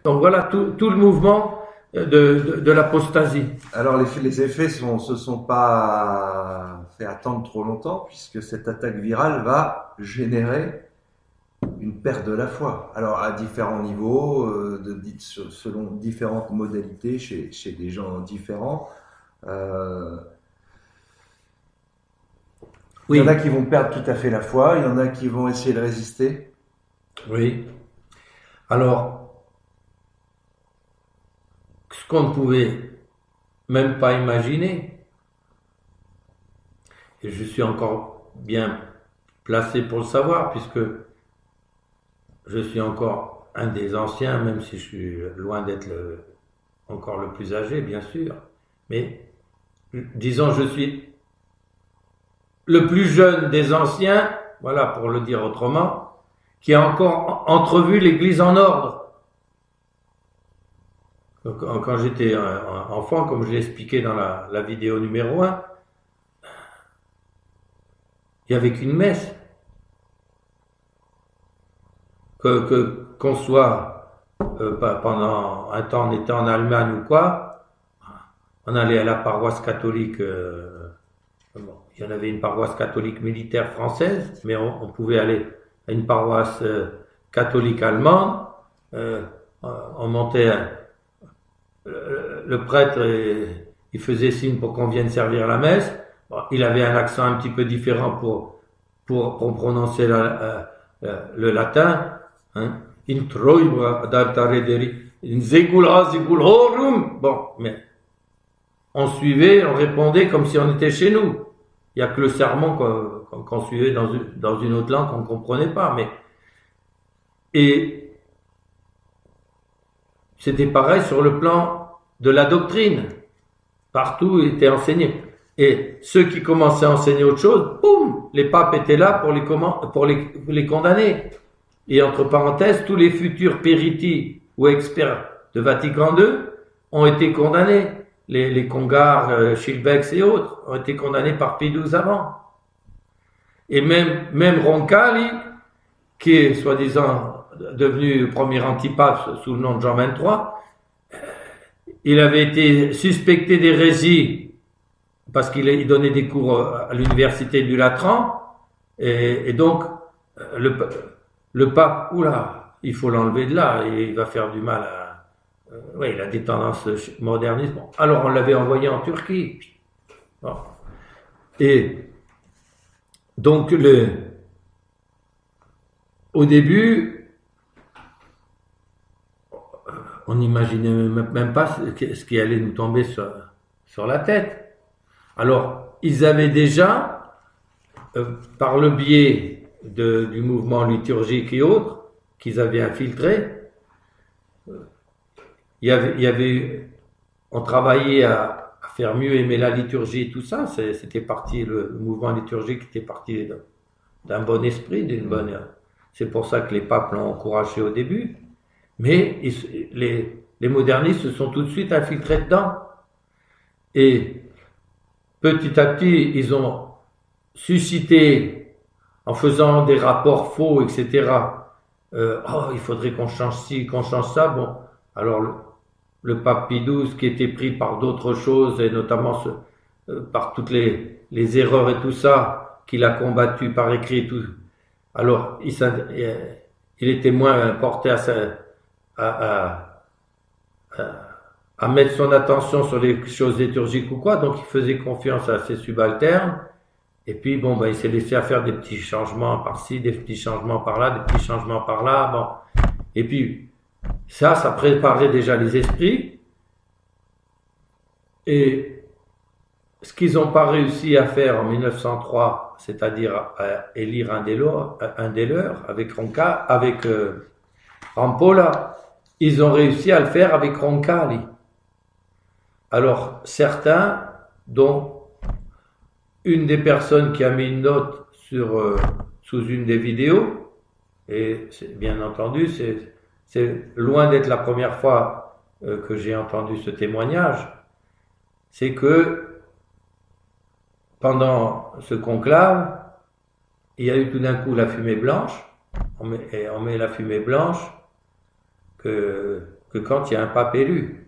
Donc voilà tout le mouvement de l'apostasie. Alors les effets se sont pas fait attendre trop longtemps puisque cette attaque virale va générer une perte de la foi. Alors à différents niveaux, selon différentes modalités chez des gens différents. Il y en a qui vont perdre tout à fait la foi, il y en a qui vont essayer de résister. Oui. Alors, ce qu'on ne pouvait même pas imaginer, et je suis encore bien placé pour le savoir, puisque je suis encore un des anciens, même si je suis loin d'être encore le plus âgé, bien sûr. Mais disons, je suis le plus jeune des anciens, voilà pour le dire autrement, qui a encore entrevu l'Église en ordre. Quand j'étais enfant, comme je l'ai expliqué dans la vidéo numéro 1, il n'y avait qu'une messe. Qu'on soit pendant un temps, on était en Allemagne ou quoi, on allait à la paroisse catholique. Il y en avait une paroisse catholique militaire française, mais on pouvait aller à une paroisse catholique allemande. On montait, le prêtre, il faisait signe pour qu'on vienne servir la messe. Bon, il avait un accent un petit peu différent pour prononcer le latin. Hein. In troiba d'altarederi, in zegula zegulhorum. Bon, mais on suivait, on répondait comme si on était chez nous. Il n'y a que le sermon qu'on suivait dans une autre langue qu'on ne comprenait pas. Et c'était pareil sur le plan de la doctrine. Partout était enseigné. Et ceux qui commençaient à enseigner autre chose, boum, les papes étaient là pour les condamner. Et entre parenthèses, tous les futurs périti ou experts de Vatican II ont été condamnés. Les Congar, Schilbeck et autres ont été condamnés par Pie XII avant. Et même Roncalli, qui est soi-disant devenu premier antipape sous le nom de Jean XXIII, il avait été suspecté d'hérésie parce qu'il donnait des cours à l'université du Latran, et donc le pape, oula, il faut l'enlever de là, et il va faire du mal à... oui, il a des tendances modernistes. Bon, alors on l'avait envoyé en Turquie. Bon. Et donc au début, on n'imaginait même pas ce qui allait nous tomber sur la tête. Alors, ils avaient déjà, par le biais du mouvement liturgique et autres, qu'ils avaient infiltré, on travaillait à faire mieux aimer la liturgie et tout ça. C'était parti, le mouvement liturgique était parti d'un bon esprit, d'une bonne. C'est pour ça que les papes l'ont encouragé au début. Mais les modernistes se sont tout de suite infiltrés dedans. Et petit à petit, ils ont suscité, en faisant des rapports faux, etc. Il faudrait qu'on change ci, qu'on change ça. Bon, alors le pape Pie XII, qui était pris par d'autres choses, et notamment par toutes les erreurs et tout ça, qu'il a combattu par écrit et tout. Alors, il était moins porté à mettre son attention sur les choses liturgiques ou quoi, donc il faisait confiance à ses subalternes, et puis bon, il s'est laissé faire des petits changements par-ci, des petits changements par-là, des petits changements par-là, bon. Et puis, ça préparait déjà les esprits, et ce qu'ils n'ont pas réussi à faire en 1903, c'est-à-dire à élire un des leurs, avec Rampolla, ils ont réussi à le faire avec Roncalli. Alors, certains, dont une des personnes qui a mis une note sous une des vidéos, et bien entendu, c'est loin d'être la première fois que j'ai entendu ce témoignage, c'est que pendant ce conclave, il y a eu tout d'un coup la fumée blanche, on met la fumée blanche, que que quand il y a un pape élu.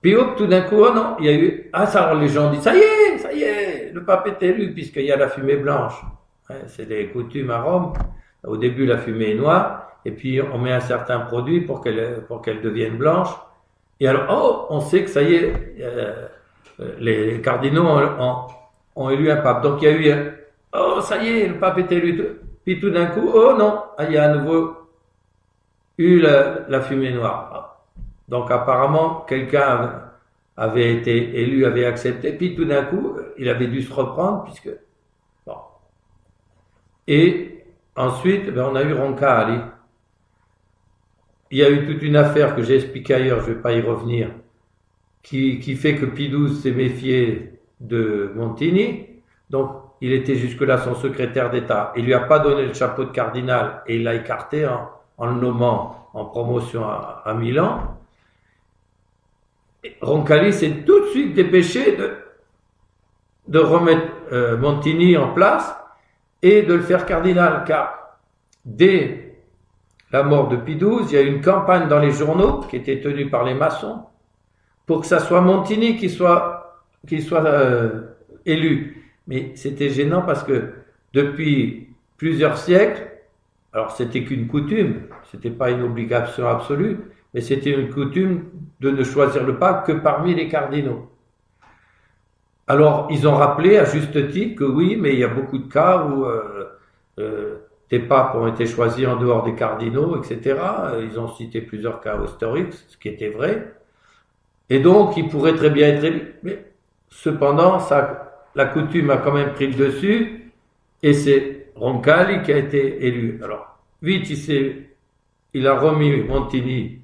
Puis hop, tout d'un coup, oh non, il y a eu, ça, alors les gens disent, ça y est, le pape est élu, puisqu'il y a la fumée blanche. C'est des coutumes à Rome. Au début, la fumée est noire, et puis on met un certain produit pour qu'elle devienne blanche. Et alors, on sait que ça y est, les cardinaux ont élu un pape. Donc il y a eu, ça y est, le pape est élu. Puis tout d'un coup, oh non, il y a à nouveau eu la fumée noire. Donc apparemment, quelqu'un avait été élu, avait accepté, puis tout d'un coup, il avait dû se reprendre, puisque... Bon. Et ensuite, on a eu Roncalli. Il y a eu toute une affaire que j'ai expliquée ailleurs, je ne vais pas y revenir, qui fait que Pie XII s'est méfié de Montini. Donc, il était jusque-là son secrétaire d'État. Il lui a pas donné le chapeau de cardinal et il l'a écarté en le nommant en promotion à Milan. Roncalli s'est tout de suite dépêché de remettre Montini en place et de le faire cardinal, car dès la mort de Pie XII, il y a eu une campagne dans les journaux qui était tenue par les maçons pour que ça soit Montini qui soit élu. Mais c'était gênant parce que depuis plusieurs siècles, alors c'était qu'une coutume, c'était pas une obligation absolue, mais c'était une coutume de ne choisir le pape que parmi les cardinaux. Alors ils ont rappelé à juste titre que oui, mais il y a beaucoup de cas où des papes ont été choisis en dehors des cardinaux, etc. Ils ont cité plusieurs cas historiques, ce qui était vrai. Et donc il pourrait très bien être élu. Mais cependant, la coutume a quand même pris le dessus, et c'est Roncalli qui a été élu. Alors, vite, il a remis Montini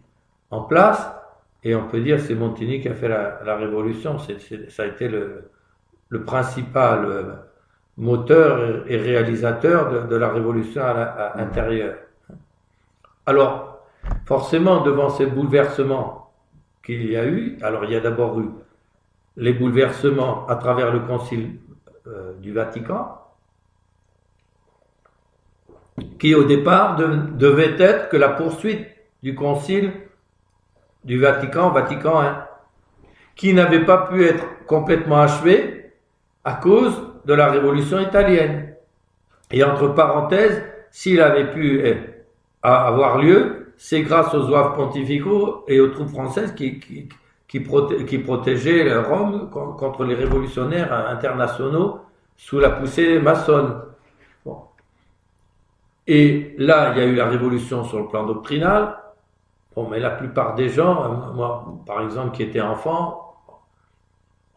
en place, et on peut dire que c'est Montini qui a fait la révolution. Ça a été le principal moteur et réalisateur de la révolution à l'intérieur. Alors, forcément, devant ces bouleversements qu'il y a eu, alors il y a d'abord eu les bouleversements à travers le Concile du Vatican, qui au départ devait être que la poursuite du Concile du Vatican I, qui n'avait pas pu être complètement achevé à cause de la Révolution italienne. Et entre parenthèses, s'il avait pu avoir lieu, c'est grâce aux zouaves pontificaux et aux troupes françaises qui protégeaient Rome contre les révolutionnaires internationaux sous la poussée maçonne. Bon. Et là, il y a eu la révolution sur le plan doctrinal. Bon, mais la plupart des gens, moi, par exemple, qui étais enfant,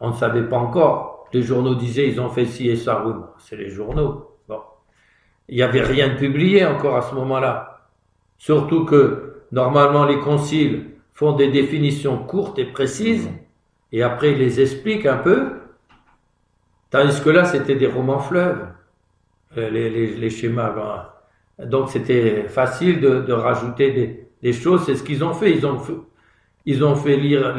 on ne savait pas encore. Les journaux disaient, ils ont fait ci et ça. Oui, c'est les journaux. Bon. Il n'y avait rien de publié encore à ce moment-là. Surtout que, normalement, les conciles font des définitions courtes et précises, et après ils les expliquent un peu, tandis que là c'était des romans fleuves, les schémas. Donc c'était facile de rajouter des choses. C'est ce qu'ils ont fait. Ils ont fait lire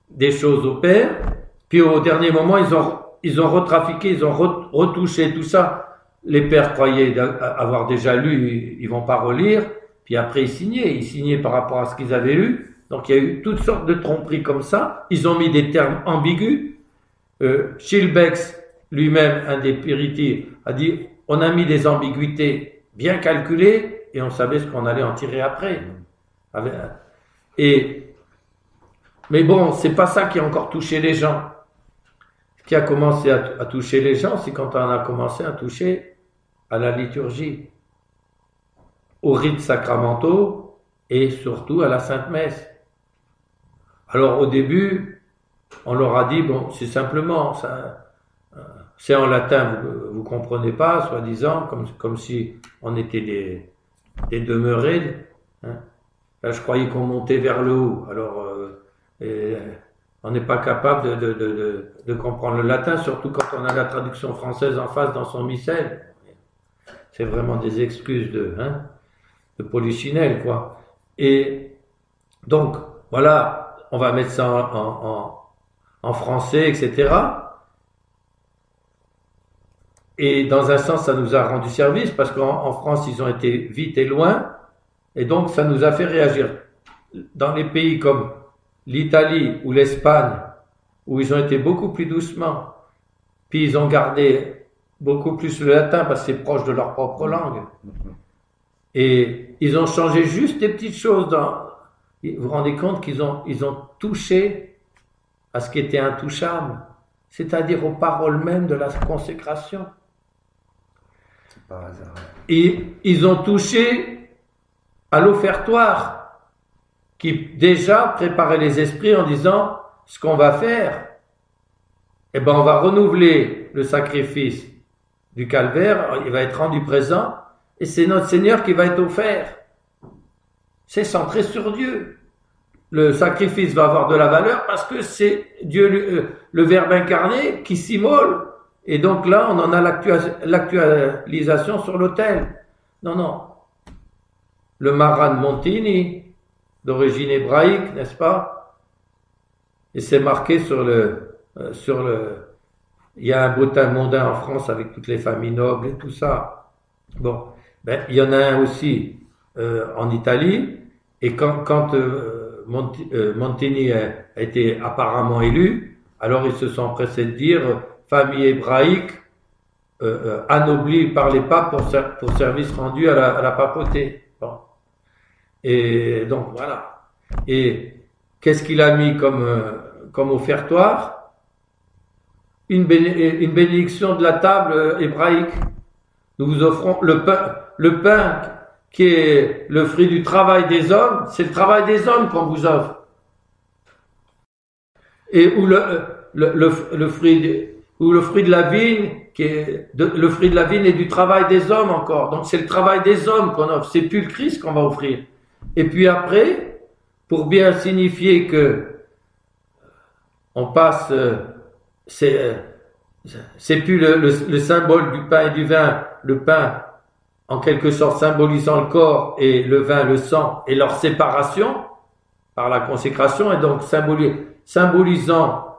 des choses au père, puis au dernier moment ils ont retrafiqué, ils ont retouché tout ça. Les pères croyaient avoir déjà lu, ils vont pas relire. Puis après, ils signaient par rapport à ce qu'ils avaient lu. Donc il y a eu toutes sortes de tromperies comme ça. Ils ont mis des termes ambigus. Schillebeeckx, lui-même, un des péritiers, a dit, on a mis des ambiguïtés bien calculées et on savait ce qu'on allait en tirer après. Mais bon, c'est pas ça qui a encore touché les gens. Ce qui a commencé à toucher les gens, c'est quand on a commencé à toucher à la liturgie, aux rites sacramentaux et surtout à la Sainte Messe. Alors au début, on leur a dit, bon, c'est simplement, c'est en latin, vous comprenez pas, soi-disant, comme si on était des demeurés. Hein. Là, je croyais qu'on montait vers le haut. Alors, on n'est pas capable de comprendre le latin, surtout quand on a la traduction française en face dans son missel. C'est vraiment des excuses de polichinelle, quoi. Et donc, voilà, on va mettre ça en français, etc. Et dans un sens, ça nous a rendu service, parce qu'en France, ils ont été vite et loin, Et donc, ça nous a fait réagir. Dans les pays comme l'Italie ou l'Espagne, où ils ont été beaucoup plus doucement, puis ils ont gardé beaucoup plus le latin parce que c'est proche de leur propre langue. Et ils ont changé juste des petites choses. Vous vous rendez compte qu'ils ont touché à ce qui était intouchable, c'est-à-dire aux paroles mêmes de la consécration. C'est pas hasard. Et ils ont touché à l'offertoire, qui déjà préparait les esprits en disant ce qu'on va faire. Eh ben, on va renouveler le sacrifice du calvaire, il va être rendu présent, et c'est notre Seigneur qui va être offert. C'est centré sur Dieu. Le sacrifice va avoir de la valeur parce que c'est Dieu, le Verbe incarné, qui s'immole. Et donc là, on en a l'actualisation sur l'autel. Non. Le Maran Montini, d'origine hébraïque, n'est-ce pas? Et c'est marqué il y a un bottin mondain en France avec toutes les familles nobles et tout ça. Bon, il y en a un aussi en Italie, et quand Montini a été apparemment élu, alors ils se sont empressés de dire famille hébraïque anoblie par les papes pour service rendu à la papauté. Bon. Et donc voilà. Et qu'est-ce qu'il a mis comme offertoire? Une bénédiction de la table hébraïque. Nous vous offrons le pain qui est le fruit du travail des hommes. C'est le travail des hommes qu'on vous offre. Et où le fruit de la vigne, le fruit de la vigne est du travail des hommes encore. Donc c'est le travail des hommes qu'on offre. C'est plus le Christ qu'on va offrir. Et puis après, pour bien signifier que on passe, c'est plus le symbole du pain et du vin, le pain en quelque sorte symbolisant le corps et le vin, le sang, et leur séparation par la consécration, et donc symbolisant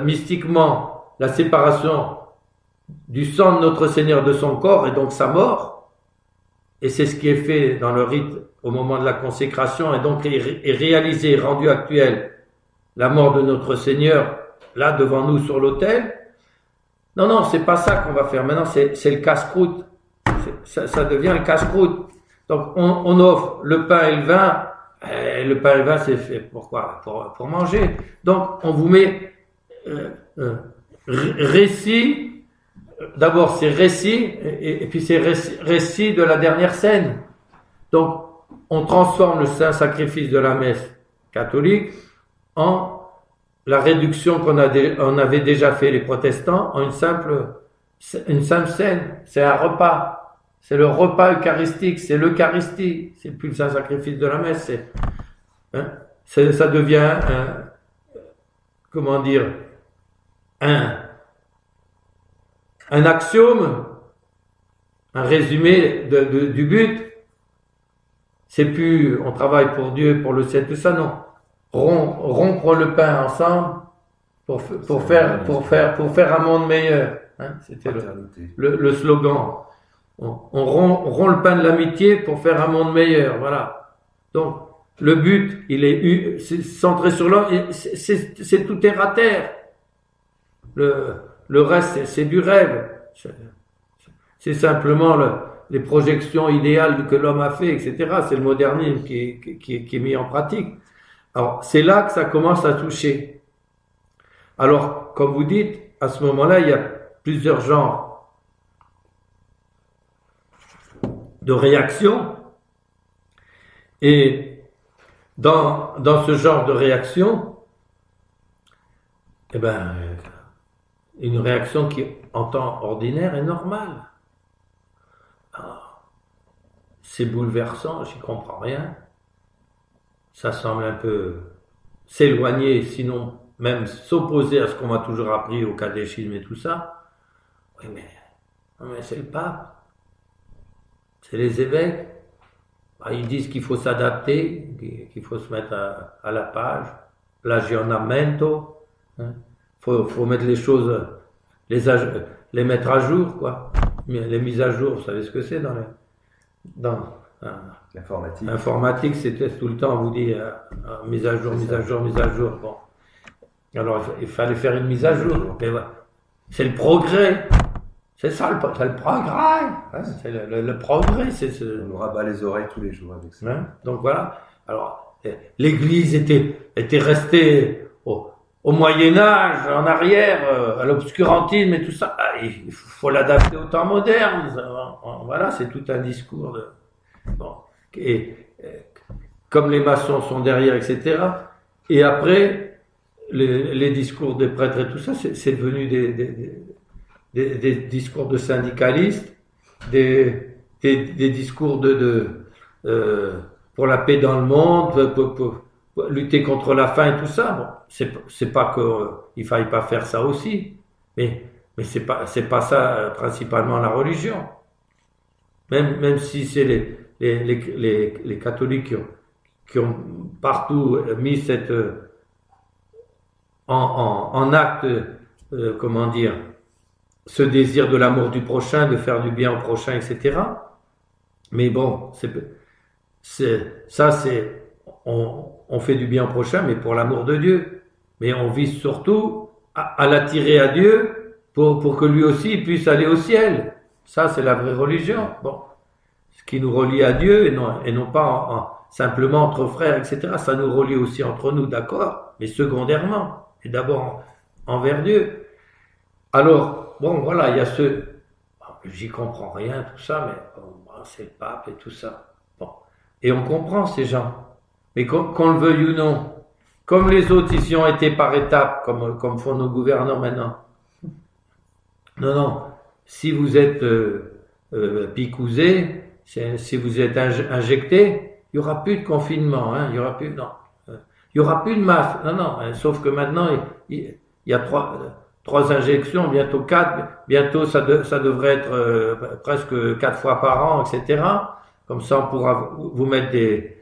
mystiquement la séparation du sang de notre Seigneur de son corps et donc sa mort. Et c'est ce qui est fait dans le rite au moment de la consécration, et donc est réalisé, rendu actuel, la mort de notre Seigneur là devant nous sur l'autel. Non, c'est pas ça qu'on va faire. Maintenant, c'est le casse-croûte. Ça devient le casse-croûte. Donc, on offre le pain et le vin. Le pain et le vin, c'est fait pourquoi? Pour manger. Donc, on vous met récit. D'abord, c'est récit, et puis c'est récit de la dernière scène. Donc, on transforme le saint sacrifice de la messe catholique en la réduction on avait déjà fait les protestants en une simple scène. C'est un repas. C'est le repas eucharistique. C'est l'Eucharistie. C'est plus le saint sacrifice de la messe. Ça devient un axiome, un résumé du but. C'est plus on travaille pour Dieu, pour le ciel, tout ça, non. Rompre le pain ensemble pour faire un monde meilleur. C'était le slogan. On rompt le pain de l'amitié pour faire un monde meilleur. Voilà. Donc le but, c'est centré sur l'homme. C'est tout terre à terre. Le reste, c'est du rêve. C'est simplement les projections idéales que l'homme a fait, etc. C'est le modernisme qui est mis en pratique. Alors, c'est là que ça commence à toucher. Alors, comme vous dites, à ce moment-là, il y a plusieurs genres de réactions. Et dans ce genre de réaction, une réaction qui, en temps ordinaire, est normale. C'est bouleversant, j'y comprends rien. Ça semble un peu s'éloigner, sinon même s'opposer à ce qu'on m'a toujours appris au catéchisme et tout ça. Oui, mais c'est le pape. C'est les évêques. Ils disent qu'il faut s'adapter, qu'il faut se mettre à la page. L'aggiornamento. Faut mettre les choses, les mettre à jour, quoi. Les mises à jour, vous savez ce que c'est L'informatique. Informatique, c'était tout le temps, on vous dit mise à jour, mise à jour, mise à jour. Bon. Alors, il fallait faire une mise à jour. Mais voilà. C'est le progrès. C'est ça le progrès. Hein, c'est le progrès. On nous rabat les oreilles tous les jours avec ça. Hein, donc voilà. Alors, l'Église était restée au Moyen-Âge, en arrière, à l'obscurantisme et tout ça. Ah, il faut l'adapter au temps moderne. Voilà, c'est tout un discours de. Bon. Et comme les maçons sont derrière, etc. Et après, les discours des prêtres et tout ça, c'est devenu des discours de syndicalistes, des discours pour la paix dans le monde, pour lutter contre la faim et tout ça. Bon, c'est pas qu'il faille pas faire ça aussi, mais c'est pas ça principalement la religion. Même si c'est les catholiques qui ont partout mis cette en acte, comment dire, ce désir de l'amour du prochain, de faire du bien au prochain, etc. Mais bon, on fait du bien au prochain, mais pour l'amour de Dieu. Mais on vise surtout à l'attirer à Dieu pour que lui aussi puisse aller au ciel. Ça, c'est la vraie religion. Bon, ce qui nous relie à Dieu et non pas simplement entre frères, etc. Ça nous relie aussi entre nous, d'accord, mais secondairement. Et d'abord envers Dieu. Alors, bon, voilà, il y a j'y comprends rien, tout ça, mais bon, c'est le pape et tout ça. Bon. Et on comprend ces gens. Mais qu'on le veuille ou non, comme les autres, ils y ont été par étapes, comme font nos gouvernants maintenant. Non. Si vous êtes picousé, si vous êtes injecté, il n'y aura plus de confinement, hein, il y aura plus, non. Il y aura plus de masque. Non. Sauf que maintenant, il y a trois injections, bientôt 4, bientôt ça devrait être presque 4 fois par an, etc. Comme ça, on pourra vous mettre des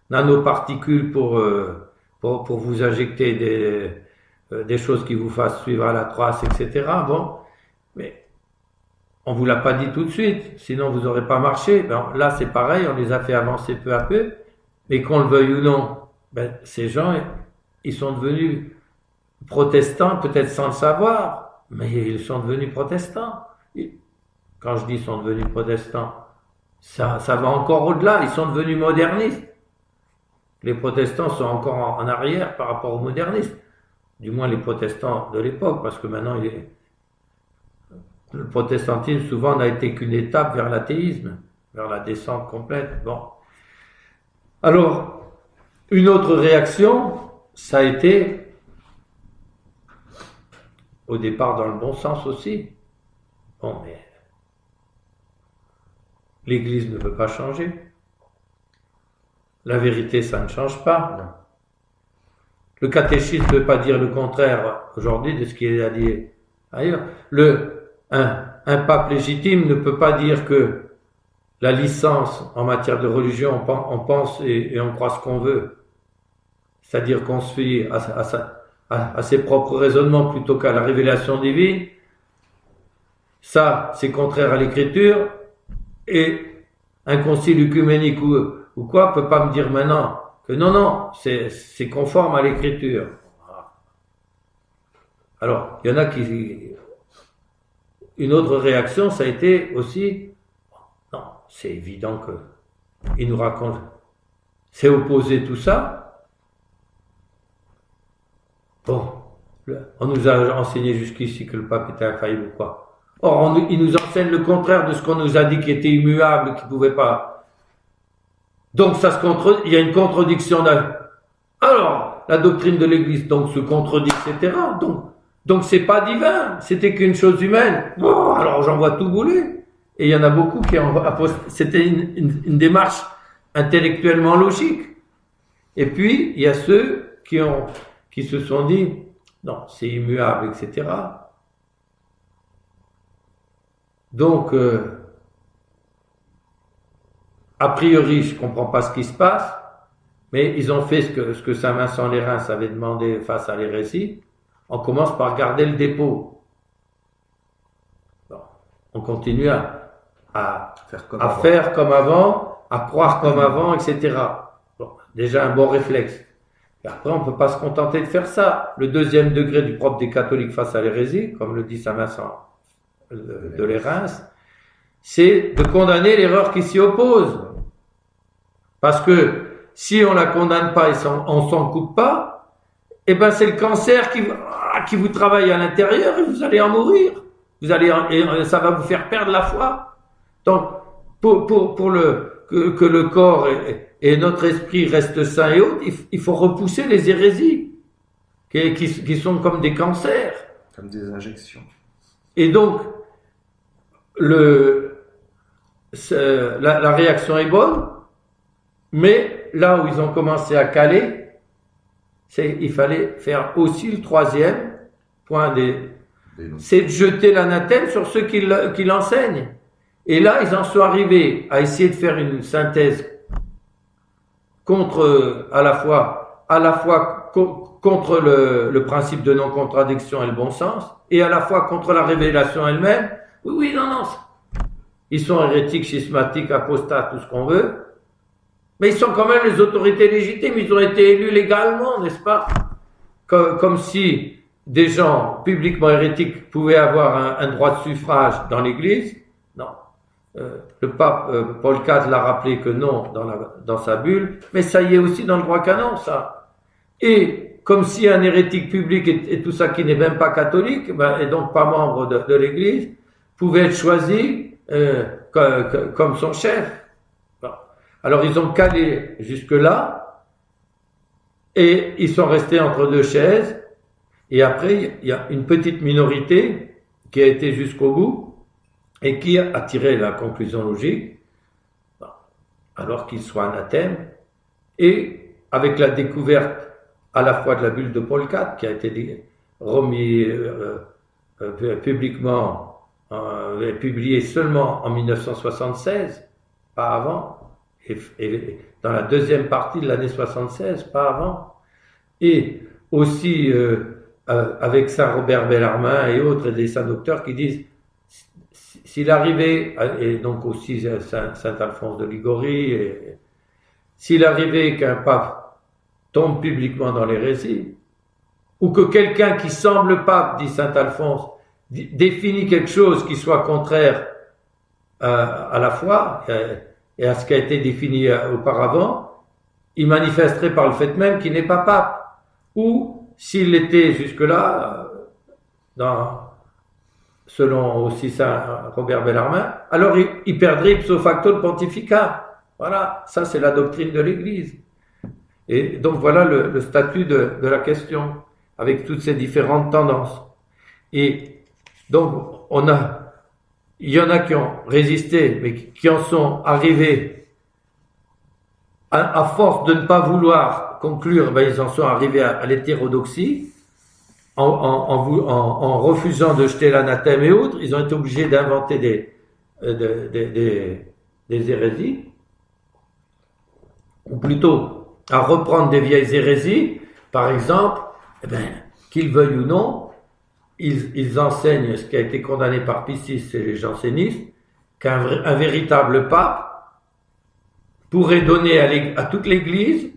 nanoparticules pour vous injecter des choses qui vous fassent suivre à la trace, etc. Bon, mais on vous l'a pas dit tout de suite, sinon vous n'aurez pas marché. Ben, là, c'est pareil, on les a fait avancer peu à peu, mais qu'on le veuille ou non, ben, ces gens, ils sont devenus protestants, peut-être sans le savoir, mais ils sont devenus protestants. Quand je dis sont devenus protestants, ça va encore au-delà, ils sont devenus modernistes. Les protestants sont encore en arrière par rapport aux modernistes, du moins les protestants de l'époque, parce que maintenant le protestantisme souvent n'a été qu'une étape vers l'athéisme, vers la descente complète. Bon. Alors, une autre réaction, ça a été au départ dans le bon sens aussi. Bon, mais l'Église ne peut pas changer. La vérité, ça ne change pas. Non. Le catéchisme ne peut pas dire le contraire aujourd'hui de ce qu'il a dit ailleurs. Un pape légitime ne peut pas dire que la licence en matière de religion, on pense et on croit ce qu'on veut. C'est-à-dire qu'on se fie à ses propres raisonnements plutôt qu'à la révélation divine. Ça, c'est contraire à l'écriture. Et un concile œcuménique ou quoi peut pas me dire maintenant que non, c'est conforme à l'écriture. Alors, il y en a une autre réaction, ça a été aussi, non, c'est évident que il nous raconte, c'est opposé tout ça. Bon, on nous a enseigné jusqu'ici que le pape était infaillible ou quoi. Or, il nous enseigne le contraire de ce qu'on nous a dit qui était immuable, qui pouvait pas. Donc, il y a une contradiction. Alors, la doctrine de l'Église, donc, se contredit, etc. Donc, c'est pas divin. C'était qu'une chose humaine. Bon, alors, j'en vois tout bouler. Et il y en a beaucoup c'était une démarche intellectuellement logique. Et puis, il y a ceux qui se sont dit, non, c'est immuable, etc. Donc, a priori, je comprends pas ce qui se passe, mais ils ont fait ce que Saint Vincent les Reims avait demandé face à l'hérésie. On commence par garder le dépôt. Bon, on continue faire comme avant, à croire comme avant, etc. Bon, déjà un bon réflexe. Et après, on ne peut pas se contenter de faire ça. Le deuxième degré du propre des catholiques face à l'hérésie, comme le dit saint Vincent de Lérins, c'est de condamner l'erreur qui s'y oppose. Parce que si on la condamne pas et on s'en coupe pas, eh ben c'est le cancer qui vous travaille à l'intérieur et vous allez en mourir. Et ça va vous faire perdre la foi. Donc, que le corps et notre esprit restent sains et autres, il faut repousser les hérésies qui sont comme des cancers. Comme des injections. Et donc, la réaction est bonne, mais là où ils ont commencé à caler, il fallait faire aussi le troisième point c'est de jeter l'anathème sur ceux qui l'enseignent. Et là, ils en sont arrivés à essayer de faire une synthèse contre, à la fois contre le principe de non-contradiction et le bon sens, et à la fois contre la révélation elle-même. Oui, non. Ils sont hérétiques, schismatiques, apostates, tout ce qu'on veut. Mais ils sont quand même les autorités légitimes. Ils ont été élus légalement, n'est-ce pas? Comme si des gens publiquement hérétiques pouvaient avoir un droit de suffrage dans l'Église. Non. Le pape Paul IV l'a rappelé que non dans sa bulle, mais ça y est aussi dans le droit canon, ça. Et comme si un hérétique public et tout ça qui n'est même pas catholique, et donc pas membre de l'Église, pouvait être choisi comme son chef. Bon. Alors ils ont calé jusque-là, et ils sont restés entre deux chaises, et après il y a une petite minorité qui a été jusqu'au bout, et qui a tiré la conclusion logique, alors qu'il soit anathème, et avec la découverte à la fois de la bulle de Paul IV, qui a été remis publiquement, publiée seulement en 1976, pas avant, et dans la deuxième partie de l'année 76, pas avant, et aussi avec Saint Robert Bellarmine et autres, et des saints docteurs qui disent s'il arrivait, et donc aussi Saint Alphonse de Liguori, s'il arrivait qu'un pape tombe publiquement dans l'hérésie, ou que quelqu'un qui semble pape, dit Saint Alphonse, définit quelque chose qui soit contraire à la foi et à ce qui a été défini auparavant, il manifesterait par le fait même qu'il n'est pas pape. Ou s'il l'était jusque-là, selon aussi Saint Robert Bellarmine, alors il perdrait ipso facto le pontificat. Voilà, ça c'est la doctrine de l'Église. Et donc voilà le statut de la question, avec toutes ces différentes tendances. Et donc il y en a qui ont résisté, mais qui en sont arrivés, à force de ne pas vouloir conclure, ils en sont arrivés à l'hétérodoxie, en refusant de jeter l'anathème et autres. Ils ont été obligés d'inventer des hérésies, ou plutôt à reprendre des vieilles hérésies. Par exemple, qu'ils veuillent ou non, ils enseignent ce qui a été condamné par Pie VI et les jansénistes, qu'un véritable pape pourrait donner à toute l'Église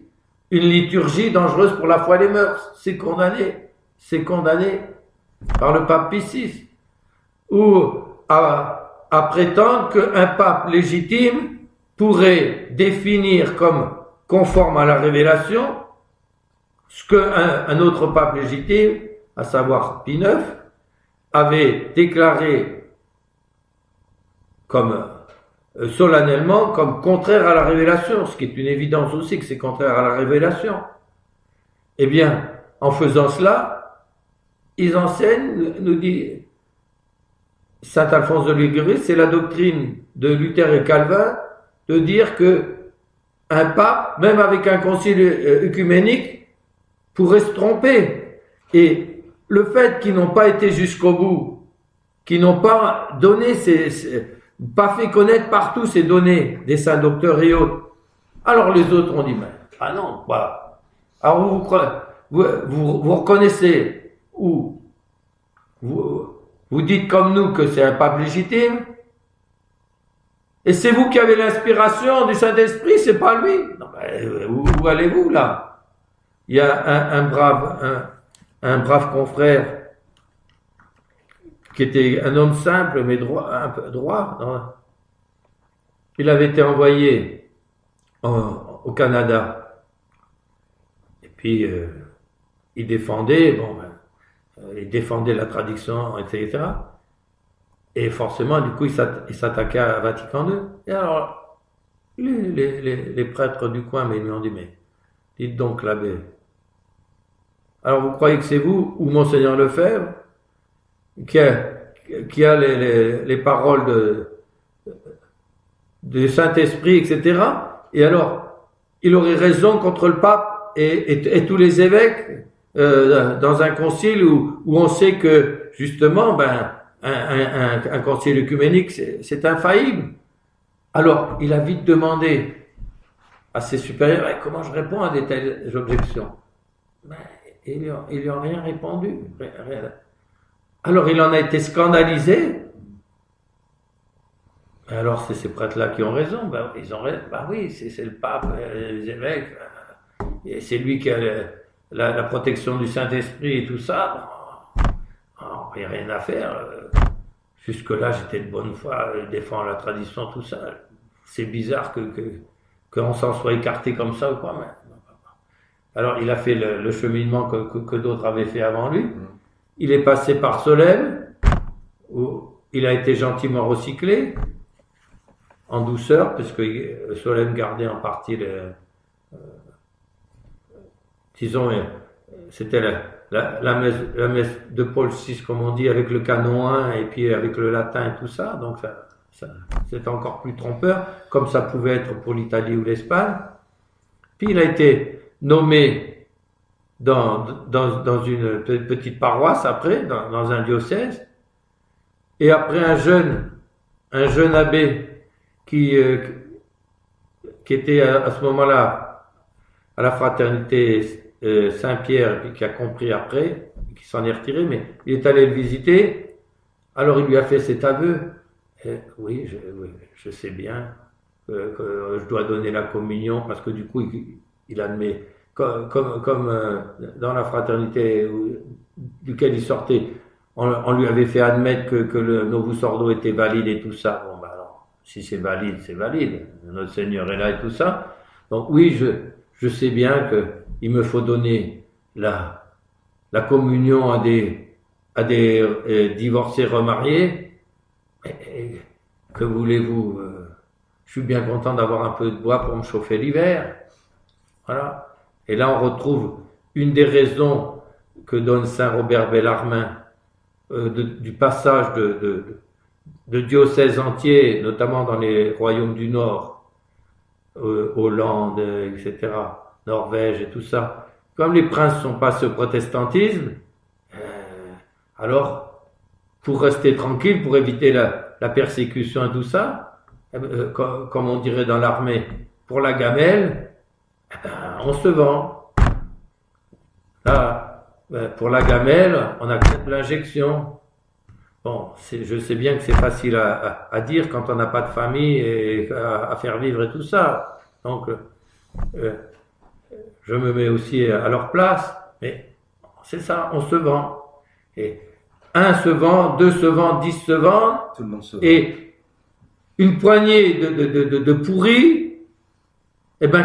une liturgie dangereuse pour la foi et les mœurs. C'est condamné par le pape Pie VI, ou à prétendre qu'un pape légitime pourrait définir comme conforme à la révélation ce qu'un autre pape légitime, à savoir Pie IX, avait déclaré comme solennellement comme contraire à la révélation, ce qui est une évidence aussi que c'est contraire à la révélation. Eh bien, en faisant cela, ils enseignent, nous dit Saint Alphonse de Liguori, c'est la doctrine de Luther et Calvin, de dire que un pape, même avec un concile œcuménique, pourrait se tromper. Et le fait qu'ils n'ont pas été jusqu'au bout, qu'ils n'ont pas donné pas fait connaître partout ces données des saints docteurs et autres, alors les autres ont dit, ah non, alors vous reconnaissez, ou vous dites comme nous que c'est un pape légitime, Et c'est vous qui avez l'inspiration du Saint-Esprit, c'est pas lui. Non, ben, où allez-vous là? Il y a un brave confrère qui était un homme simple mais droit, un peu droit. Non. Il avait été envoyé au Canada. Et puis il défendait, il défendait la tradition, etc. Et forcément, du coup, il s'attaquait à Vatican II. Et alors, les prêtres du coin, mais ils lui ont dit, mais dites donc l'abbé. Alors, vous croyez que c'est vous ou Monseigneur Lefebvre qui a les paroles du Saint-Esprit, etc. Et alors, il aurait raison contre le pape et tous les évêques dans un concile où on sait que, justement, un concile œcuménique, c'est infaillible. Alors, il a vite demandé à ses supérieurs, comment je réponds à de telles objections? Ils lui ont rien répondu. Rien. Alors, il en a été scandalisé. Alors, c'est ces prêtres-là qui ont raison. Ils ont raison. Oui, c'est le pape, les évêques, et c'est lui qui a la protection du Saint-Esprit et tout ça. Il n'y a rien à faire. Jusque-là, j'étais de bonne foi, défends la tradition, tout ça. C'est bizarre qu'on s'en soit écarté comme ça ou quoi. Mais... Alors, il a fait le cheminement que d'autres avaient fait avant lui. Il est passé par Solesmes, où il a été gentiment recyclé, en douceur, puisque Solesmes gardait en partie disons, c'était la messe de Paul VI, comme on dit, avec le canon 1 et puis avec le latin et tout ça. Donc, c'était encore plus trompeur, comme ça pouvait être pour l'Italie ou l'Espagne. Puis, il a été nommé dans une petite paroisse après, dans un diocèse. Et après, un jeune abbé qui était à ce moment-là à la fraternité Saint-Pierre, et puis qui a compris après, qui s'en est retiré, mais il est allé le visiter. Alors il lui a fait cet aveu. Oui, je sais bien que je dois donner la communion, parce que du coup il admet, comme dans la fraternité duquel il sortait, on lui avait fait admettre que le Novus Ordo était valide et tout ça. Bon, alors, si c'est valide, c'est valide. Notre Seigneur est là et tout ça. Donc oui, je sais bien que il me faut donner la communion à des divorcés remariés. Et que voulez-vous? Je suis bien content d'avoir un peu de bois pour me chauffer l'hiver. Voilà. Et là, on retrouve une des raisons que donne saint Robert Bellarmin du passage de diocèses entiers, notamment dans les royaumes du Nord, Hollande, etc., Norvège et tout ça. Comme les princes sont passés au protestantisme, alors, pour rester tranquille, pour éviter la persécution et tout ça, comme on dirait dans l'armée, pour la gamelle, on se vend. Là, pour la gamelle, on accepte l'injection. Bon, je sais bien que c'est facile à dire quand on n'a pas de famille et à faire vivre et tout ça. Donc, je me mets aussi à leur place. Mais c'est ça, on se vend. Et 1 se vend, 2 se vend, 10 se vendent. Tout le monde se vend. Et une poignée de pourris,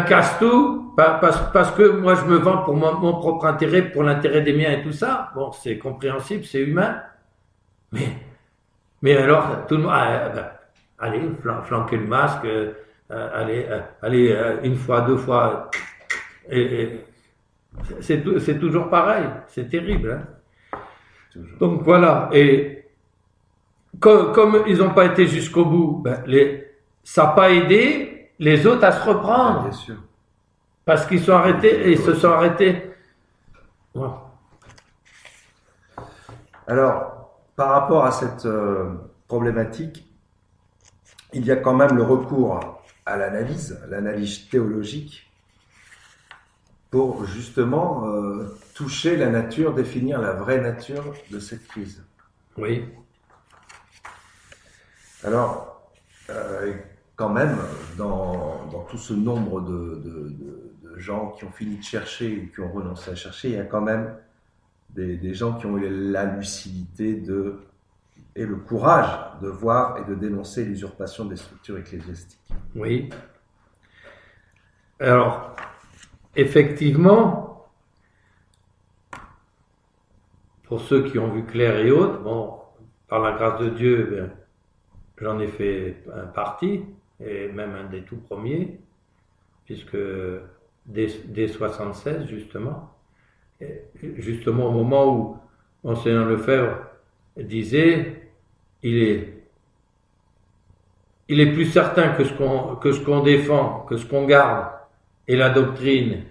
casse tout. Parce que moi, je me vends pour mon propre intérêt, pour l'intérêt des miens et tout ça. Bon, c'est compréhensible, c'est humain. Mais alors, tout le monde, allez, flanquer le masque, allez, 1 fois, 2 fois, et c'est toujours pareil, c'est terrible. Hein. Toujours. Donc voilà, et comme ils n'ont pas été jusqu'au bout, ça n'a pas aidé les autres à se reprendre. Bien sûr. Parce qu'ils sont arrêtés, et ils se sont arrêtés. Ouais. Alors, par rapport à cette problématique, il y a quand même le recours à l'analyse théologique, pour justement toucher la nature, définir la vraie nature de cette crise. Oui. Alors, quand même, dans tout ce nombre de gens qui ont fini de chercher ou qui ont renoncé à chercher, il y a quand même des gens qui ont eu la lucidité et le courage de voir et de dénoncer l'usurpation des structures ecclésiastiques. Oui. Alors, effectivement, pour ceux qui ont vu clair et autres, bon, par la grâce de Dieu, j'en ai fait un parti, et même un des tout premiers, puisque dès 76, justement au moment où Monseigneur Lefebvre disait, il est plus certain que ce qu'on défend, que ce qu'on garde, et la doctrine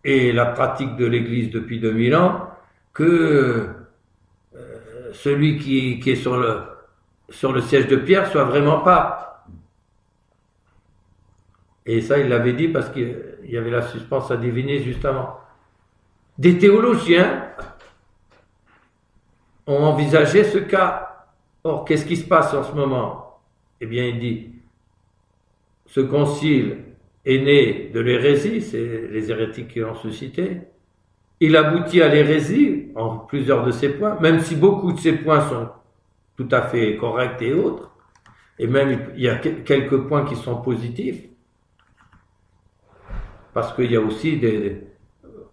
et la pratique de l'Église depuis 2000 ans, que celui qui est sur le siège de Pierre soit vraiment pape. Et ça, il l'avait dit parce qu'il y avait la suspense à diviner juste avant. Des théologiens ont envisagé ce cas. Or, qu'est-ce qui se passe en ce moment? Eh bien, il dit, ce concile est né de l'hérésie, c'est les hérétiques qui l'ont suscité. Il aboutit à l'hérésie en plusieurs de ses points, même si beaucoup de ses points sont tout à fait corrects et autres, et même il y a quelques points qui sont positifs, parce qu'il y a aussi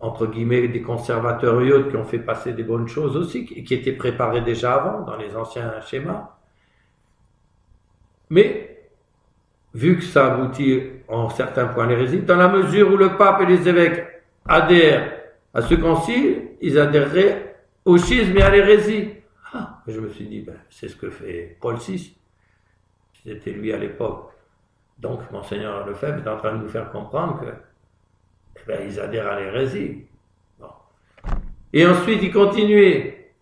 entre guillemets, des conservateurs et autres qui ont fait passer des bonnes choses aussi, qui étaient préparés déjà avant, dans les anciens schémas. Mais, vu que ça aboutit en certains points à l'hérésie, dans la mesure où le pape et les évêques adhèrent à ce concile, ils adhéreraient au schisme et à l'hérésie. Je me suis dit, c'est ce que fait Paul VI. C'était lui à l'époque. Donc, Monseigneur Lefebvre est en train de nous faire comprendre que ils adhèrent à l'hérésie. Bon. Et ensuite, il continuait.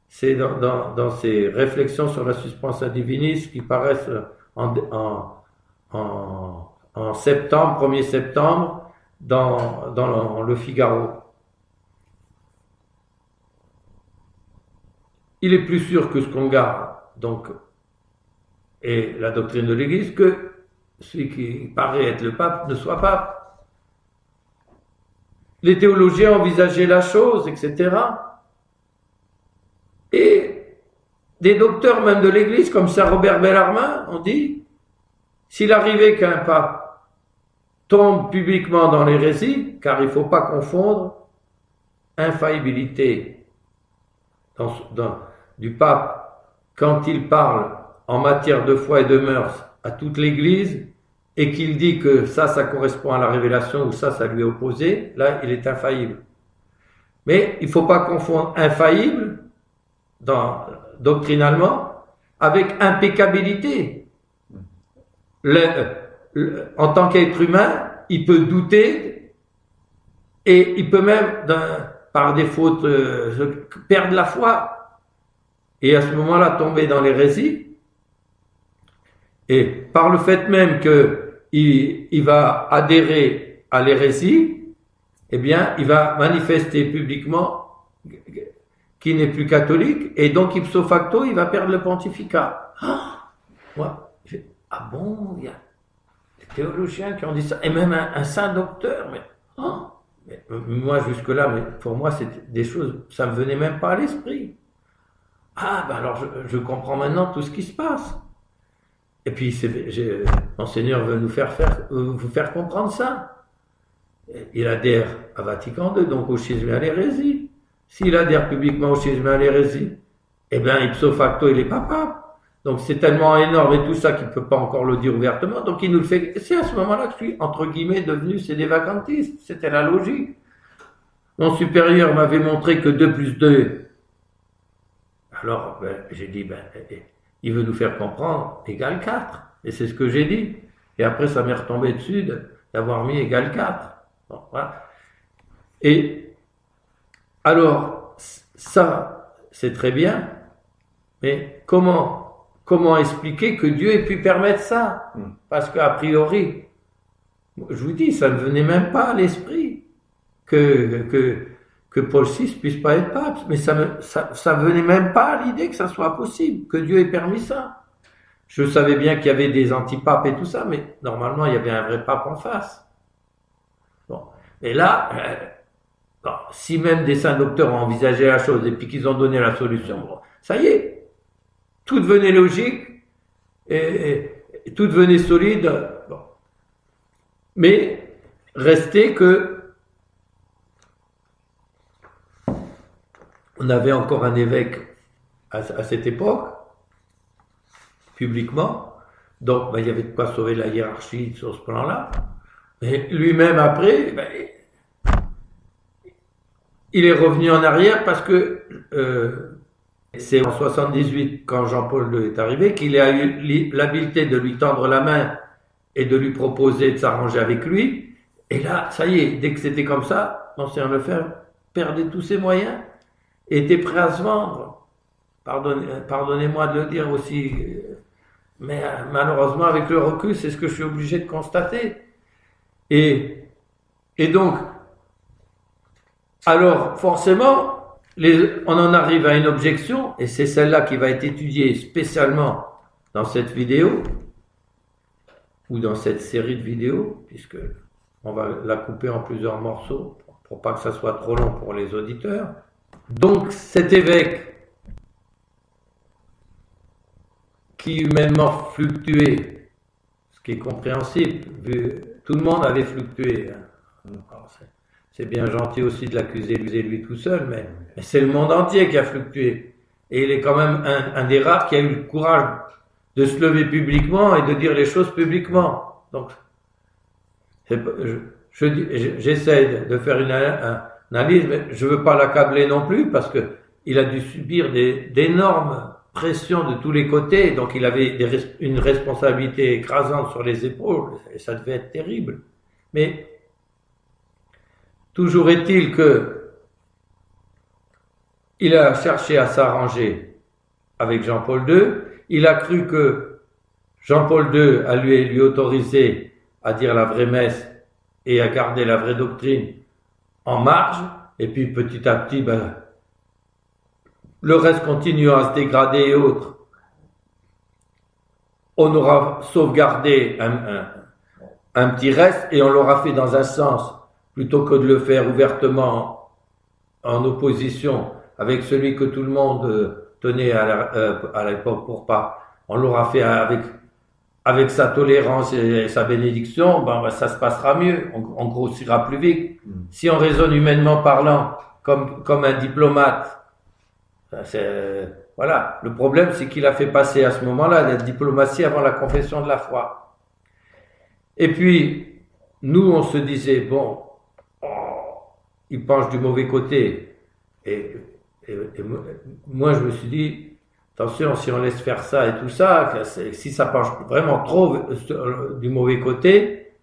C'est dans ses réflexions sur la suspension divinis qui paraissent en septembre, 1er septembre, dans le Figaro. Il est plus sûr que ce qu'on garde, donc, et la doctrine de l'Église, que celui qui paraît être le pape ne soit pape. Les théologiens envisageaient la chose, etc. Et des docteurs même de l'Église, comme Saint Robert Bellarmine, ont dit, s'il arrivait qu'un pape tombe publiquement dans l'hérésie, car il ne faut pas confondre infaillibilité du pape quand il parle en matière de foi et de mœurs à toute l'Église, et qu'il dit que ça correspond à la révélation ou ça lui est opposé, là, il est infaillible. Mais il ne faut pas confondre infaillible, doctrinalement, avec impeccabilité. En tant qu'être humain, il peut douter et il peut même, par des fautes, perdre la foi. Et à ce moment-là, tomber dans l'hérésie. Et par le fait même qu'il va adhérer à l'hérésie, eh bien, il va manifester publiquement qu'il n'est plus catholique, et donc, ipso facto, il va perdre le pontificat. Ah bon, il y a des théologiens qui ont dit ça, et même un saint docteur, mais moi, jusque-là, mais pour moi, c'était des choses, ça me venait même pas à l'esprit. Alors, je comprends maintenant tout ce qui se passe. Et puis, Monseigneur veut vous faire comprendre ça. Il adhère à Vatican II, donc au schisme et à l'hérésie. S'il adhère publiquement au schisme et à l'hérésie, eh bien, ipso facto, il est pas pape. Donc, c'est tellement énorme et tout ça qu'il ne peut pas encore le dire ouvertement. Donc, il nous le fait. C'est à ce moment-là que je suis, entre guillemets, devenu sédévacantiste. C'était la logique. Mon supérieur m'avait montré que 2 plus 2. Alors, j'ai dit, il veut nous faire comprendre égale 4. Et c'est ce que j'ai dit. Et après, ça m'est retombé dessus d'avoir mis égale 4. Bon, voilà. Et alors, ça, c'est très bien. Mais comment expliquer que Dieu ait pu permettre ça? Parce qu'a priori, je vous dis, ça ne venait même pas à l'esprit que Paul VI puisse pas être pape, mais ça venait même pas à l'idée que ça soit possible, que Dieu ait permis ça. Je savais bien qu'il y avait des antipapes et tout ça, mais normalement, il y avait un vrai pape en face. Bon. Et là, bon, si même des saints docteurs ont envisagé la chose et puis qu'ils ont donné la solution, bon, ça y est, tout devenait logique et tout devenait solide. Bon. Mais restait que on avait encore un évêque à cette époque, publiquement, donc ben, il y avait de quoi sauver la hiérarchie sur ce plan-là. Mais lui-même après, ben, il est revenu en arrière parce que c'est en 78, quand Jean-Paul II est arrivé, qu'il a eu l'habileté de lui tendre la main et de lui proposer de s'arranger avec lui. Et là, ça y est, dès que c'était comme ça, l'ancien Lefebvre perdait tous ses moyens et était prêt à se vendre. Pardonnez-moi de le dire aussi, mais malheureusement, avec le recul, c'est ce que je suis obligé de constater. Et donc, alors forcément, on en arrive à une objection, et c'est celle-là qui va être étudiée spécialement dans cette vidéo, ou dans cette série de vidéos, puisque on va la couper en plusieurs morceaux, pour pas que ça soit trop long pour les auditeurs. Donc cet évêque, qui humainement fluctuait, ce qui est compréhensible, vu tout le monde avait fluctué. Alors, c'est bien gentil aussi de l'accuser lui tout seul, mais c'est le monde entier qui a fluctué. Et il est quand même un des rares qui a eu le courage de se lever publiquement et de dire les choses publiquement. Donc, j'essaie de faire une analyse, mais je ne veux pas l'accabler non plus, parce que il a dû subir d'énormes pression de tous les côtés, donc il avait une responsabilité écrasante sur les épaules, et ça devait être terrible. Mais toujours est-il que il a cherché à s'arranger avec Jean-Paul II, il a cru que Jean-Paul II allait lui autoriser à dire la vraie messe et à garder la vraie doctrine en marge, et puis petit à petit, ben, le reste continue à se dégrader et autres. On aura sauvegardé un petit reste et on l'aura fait dans un sens, plutôt que de le faire ouvertement en opposition avec celui que tout le monde tenait à l'époque pour pas. On l'aura fait avec sa tolérance et sa bénédiction, ben, ça se passera mieux, on grossira plus vite. Si on raisonne humainement parlant, comme un diplomate, voilà. Le problème, c'est qu'il a fait passer à ce moment-là la diplomatie avant la confession de la foi. Et puis, nous, on se disait, bon, il penche du mauvais côté. Et moi, je me suis dit, attention, si on laisse faire ça et tout ça, si ça penche vraiment trop du mauvais côté,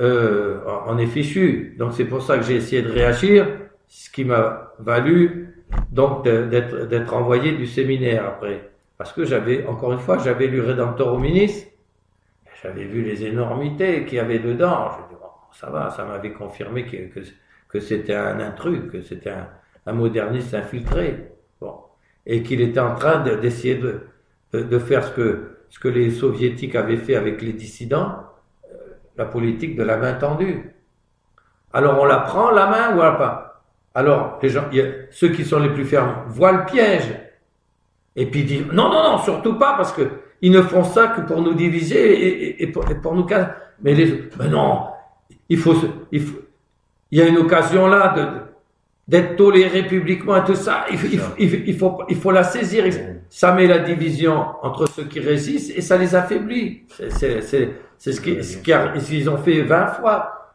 on est fichu. Donc, c'est pour ça que j'ai essayé de réagir, ce qui m'a valu donc d'être envoyé du séminaire après, parce que encore une fois, j'avais lu Redemptor Hominis, j'avais vu les énormités qu'il y avait dedans. Je dis, bon, ça va, ça m'avait confirmé que c'était un intrus, que c'était un moderniste infiltré, bon, et qu'il était en train d'essayer de faire ce que les soviétiques avaient fait avec les dissidents, la politique de la main tendue. Alors on la prend la main ou pas? Alors, les gens, ceux qui sont les plus fermes voient le piège. Et puis disent, non, surtout pas, parce que ils ne font ça que pour nous diviser et pour nous casser. Mais non, il y a une occasion là d'être toléré publiquement et tout ça. Il faut la saisir. Ça met la division entre ceux qui résistent et ça les affaiblit. C'est ce qu'ils ont fait 20 fois.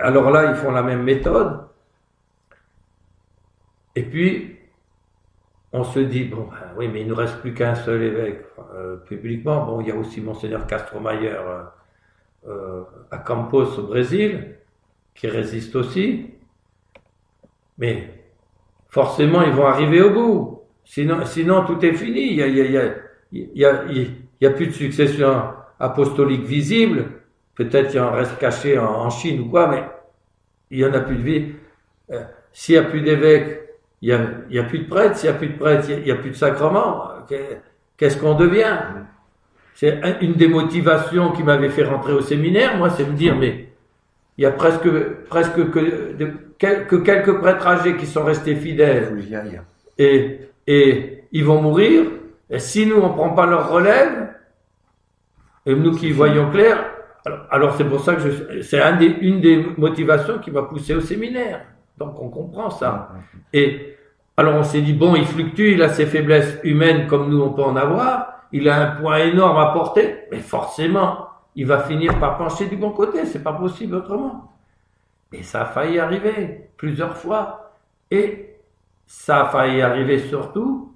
Alors là, ils font la même méthode. Et puis, on se dit, bon, ben, oui, mais il ne nous reste plus qu'un seul évêque publiquement. Bon, il y a aussi Monseigneur Castromayer à Campos au Brésil, qui résiste aussi. Mais forcément, ils vont arriver au bout. Sinon tout est fini. Il y a plus de succession apostolique visible. Peut-être qu'il en reste caché en Chine ou quoi, mais il y en a plus de vie. S'il y a plus d'évêques, il y a plus de prêtres. S'il y a plus de prêtres, il y a plus de sacrements. qu'est-ce qu'on devient? C'est une des motivations qui m'avait fait rentrer au séminaire, moi, c'est me dire, mais il y a presque que quelques prêtres âgés qui sont restés fidèles. Et ils vont mourir. Et si nous, on prend pas leur relève, et nous qui voyons clair, alors c'est pour ça que c'est une des motivations qui m'a poussé au séminaire. Donc on comprend ça. Et alors on s'est dit, bon, il fluctue, il a ses faiblesses humaines comme nous on peut en avoir, il a un poids énorme à porter, mais forcément, il va finir par pencher du bon côté, c'est pas possible autrement. Et ça a failli arriver plusieurs fois. Et ça a failli arriver surtout,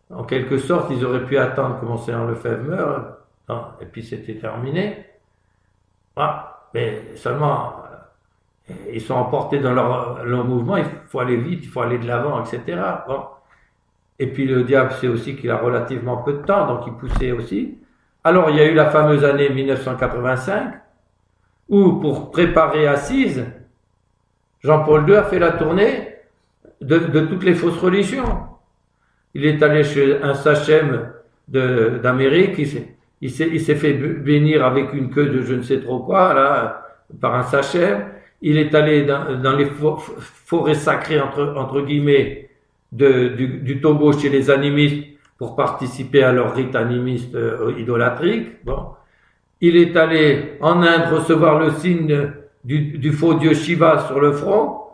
en quelque sorte, ils auraient pu attendre que Monseigneur Lefebvre meure, et puis c'était terminé. Ah, mais seulement, ils sont emportés dans leur mouvement, il faut aller vite, il faut aller de l'avant, etc. Bon. Et puis le diable sait aussi qu'il a relativement peu de temps, donc il poussait aussi. Alors il y a eu la fameuse année 1985, où pour préparer Assise, Jean-Paul II a fait la tournée de toutes les fausses religions. Il est allé chez un sachem d'Amérique, il s'est fait bénir avec une queue de je ne sais trop quoi, là, par un sachem. Il est allé dans les forêts sacrées, entre guillemets, du Togo chez les animistes pour participer à leur rite animiste idolâtrique. Bon. Il est allé en Inde recevoir le signe du faux dieu Shiva sur le front,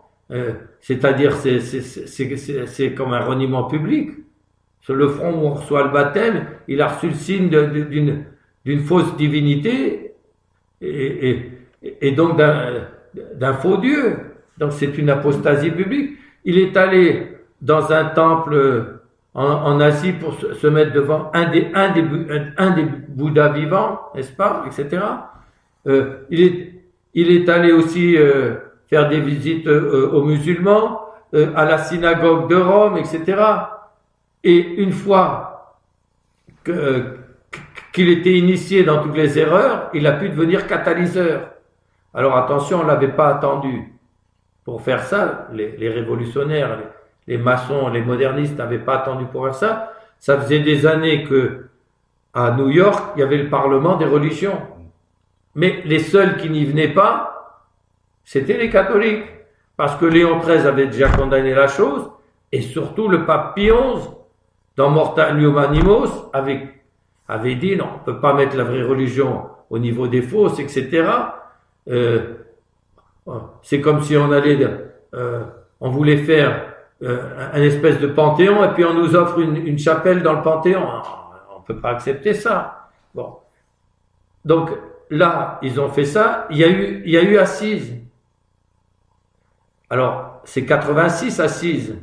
c'est-à-dire c'est comme un reniement public. Sur le front où on reçoit le baptême, il a reçu le signe d'une fausse divinité et donc d'un faux dieu. Donc c'est une apostasie publique. Il est allé dans un temple en Asie pour se mettre devant un des Bouddhas vivants, n'est-ce pas, etc. Il est allé aussi faire des visites aux musulmans, à la synagogue de Rome, etc. Et une fois qu'il était initié dans toutes les erreurs, il a pu devenir catalyseur. Alors attention, on l'avait pas attendu. Pour faire ça, les révolutionnaires, les maçons, les modernistes n'avaient pas attendu pour faire ça. Ça faisait des années que à New York, il y avait le Parlement des religions. Mais les seuls qui n'y venaient pas, c'était les catholiques. Parce que Léon XIII avait déjà condamné la chose, et surtout le pape Pie XI, dans Mortalium Animos, avait dit non, on peut pas mettre la vraie religion au niveau des fausses, etc. C'est comme si on voulait faire un espèce de panthéon et puis on nous offre une chapelle dans le panthéon. On peut pas accepter ça. Bon. Donc là, ils ont fait ça. Il y a eu Assise. Alors, c'est 86 Assise.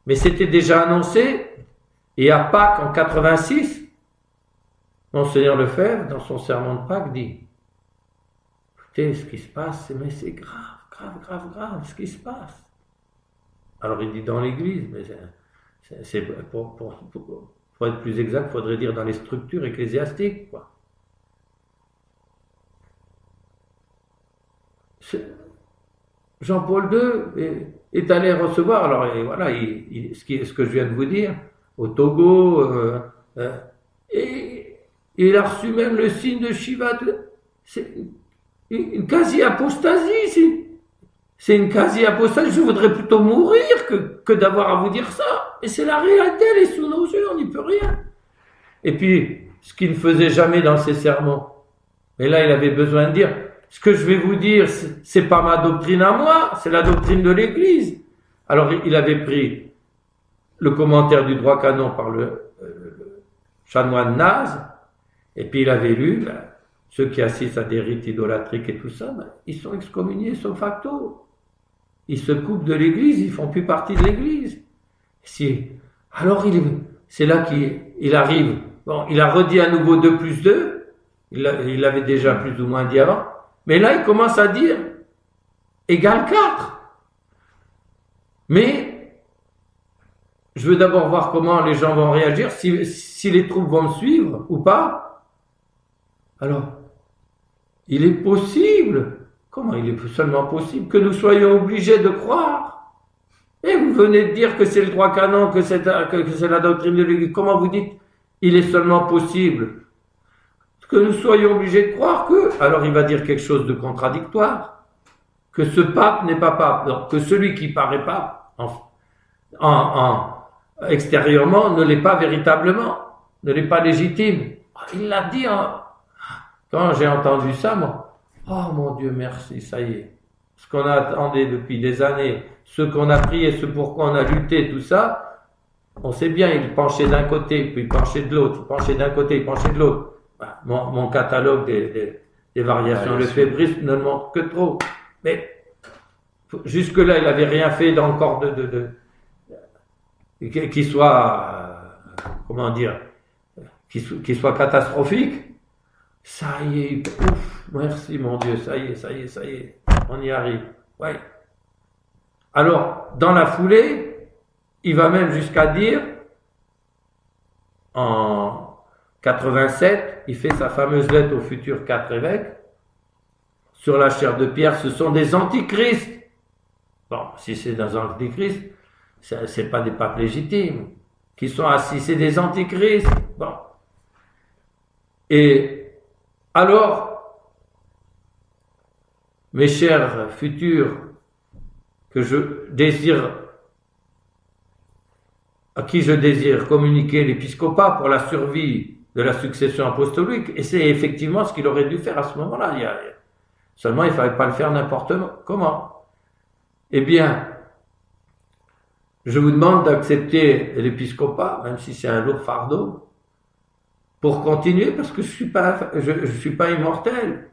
Mais c'était déjà annoncé. Et à Pâques en 86, Monseigneur Lefebvre, dans son sermon de Pâques, dit écoutez, ce qui se passe, mais c'est grave, ce qui se passe. Alors il dit dans l'Église, mais c'est pour être plus exact, il faudrait dire dans les structures ecclésiastiques, quoi. Jean-Paul II est allé recevoir, alors et voilà, ce que je viens de vous dire, au Togo, et il a reçu même le signe de Shiva. C'est une quasi-apostasie, c'est une quasi-apostasie. Je voudrais plutôt mourir que d'avoir à vous dire ça. Et c'est la réalité, elle est sous nos yeux, on n'y peut rien. Et puis, ce qu'il ne faisait jamais dans ses sermons. Mais là, il avait besoin de dire, ce que je vais vous dire, c'est pas ma doctrine à moi, c'est la doctrine de l'Église. Alors, il avait pris le commentaire du droit canon par le chanoine Naz, et puis il avait lu, ceux qui assistent à des rites idolâtriques et tout ça, ils sont excommuniés so facto. Ils se coupent de l'Église, ils font plus partie de l'Église. Alors c'est là qu'il arrive. Bon, il a redit à nouveau 2 plus 2, il l'avait déjà plus ou moins dit avant, mais là il commence à dire égale 4. Mais je veux d'abord voir comment les gens vont réagir, si les troupes vont me suivre ou pas. Alors, il est possible, comment il est seulement possible que nous soyons obligés de croire? Et vous venez de dire que c'est le droit canon, que c'est la doctrine de l'Église. Comment vous dites il est seulement possible que nous soyons obligés de croire que, alors il va dire quelque chose de contradictoire, que ce pape n'est pas pape, donc que celui qui paraît pape extérieurement ne l'est pas véritablement, ne l'est pas légitime. Il l'a dit, quand j'ai entendu ça, moi, oh mon Dieu, merci, ça y est. Ce qu'on a attendu depuis des années, ce qu'on a prié, ce pourquoi on a lutté, tout ça, on sait bien, il penchait d'un côté, puis il penchait de l'autre, il penchait d'un côté, il penchait de l'autre. Mon catalogue des variations lefébristes ne le montre que trop. Mais jusque-là, il n'avait rien fait d'encore qui soit, comment dire, qui soit catastrophique. Ça y est, ouf, merci mon Dieu, ça y est, on y arrive. Ouais. Alors, dans la foulée, il va même jusqu'à dire, en 87, il fait sa fameuse lettre aux futurs 4 évêques, sur la chair de pierre, ce sont des antichrists. Bon, si c'est des antichrists, c'est pas des papes légitimes, qui sont assis, c'est des antichrists. Bon. Et alors, mes chers futurs, que je désire, à qui je désire communiquer l'épiscopat pour la survie de la succession apostolique, et c'est effectivement ce qu'il aurait dû faire à ce moment-là. Seulement, il ne fallait pas le faire n'importe comment. Eh bien, je vous demande d'accepter l'épiscopat, même si c'est un lourd fardeau, pour continuer, parce que je suis pas immortel.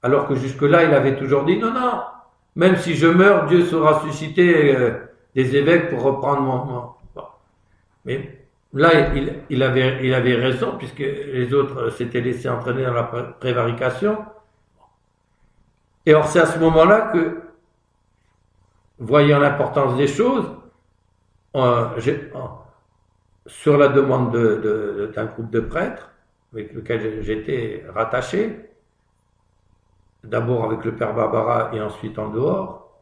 Alors que jusque-là, il avait toujours dit, non, même si je meurs, Dieu saura susciter des évêques pour reprendre mon... Bon. Mais là, il avait raison, puisque les autres s'étaient laissés entraîner dans la prévarication. Et or, c'est à ce moment-là que, voyant l'importance des choses, sur la demande d'un groupe de prêtres, avec lequel j'étais rattaché, d'abord avec le père Barbara et ensuite en dehors,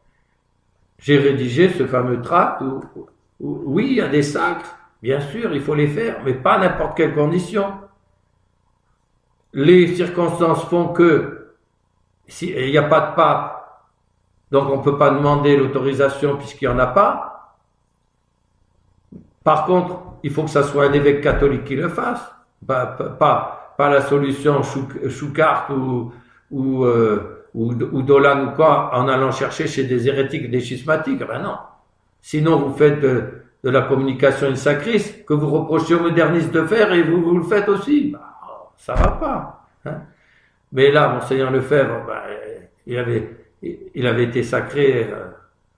j'ai rédigé ce fameux tract où oui, il y a des sacres, bien sûr, il faut les faire, mais pas à n'importe quelle condition. Les circonstances font que, il n'y a pas de pape, donc on ne peut pas demander l'autorisation puisqu'il n'y en a pas. Par contre, il faut que ça soit un évêque catholique qui le fasse, pas la solution Choucart ou Dolan ou quoi, en allant chercher chez des hérétiques, des schismatiques. Ben non. Sinon, vous faites de la communication in sacris, que vous reprochez aux modernistes de faire, et vous le faites aussi. Ben, ça va pas. Hein. Mais là, Monseigneur Lefebvre, ben, il avait été sacré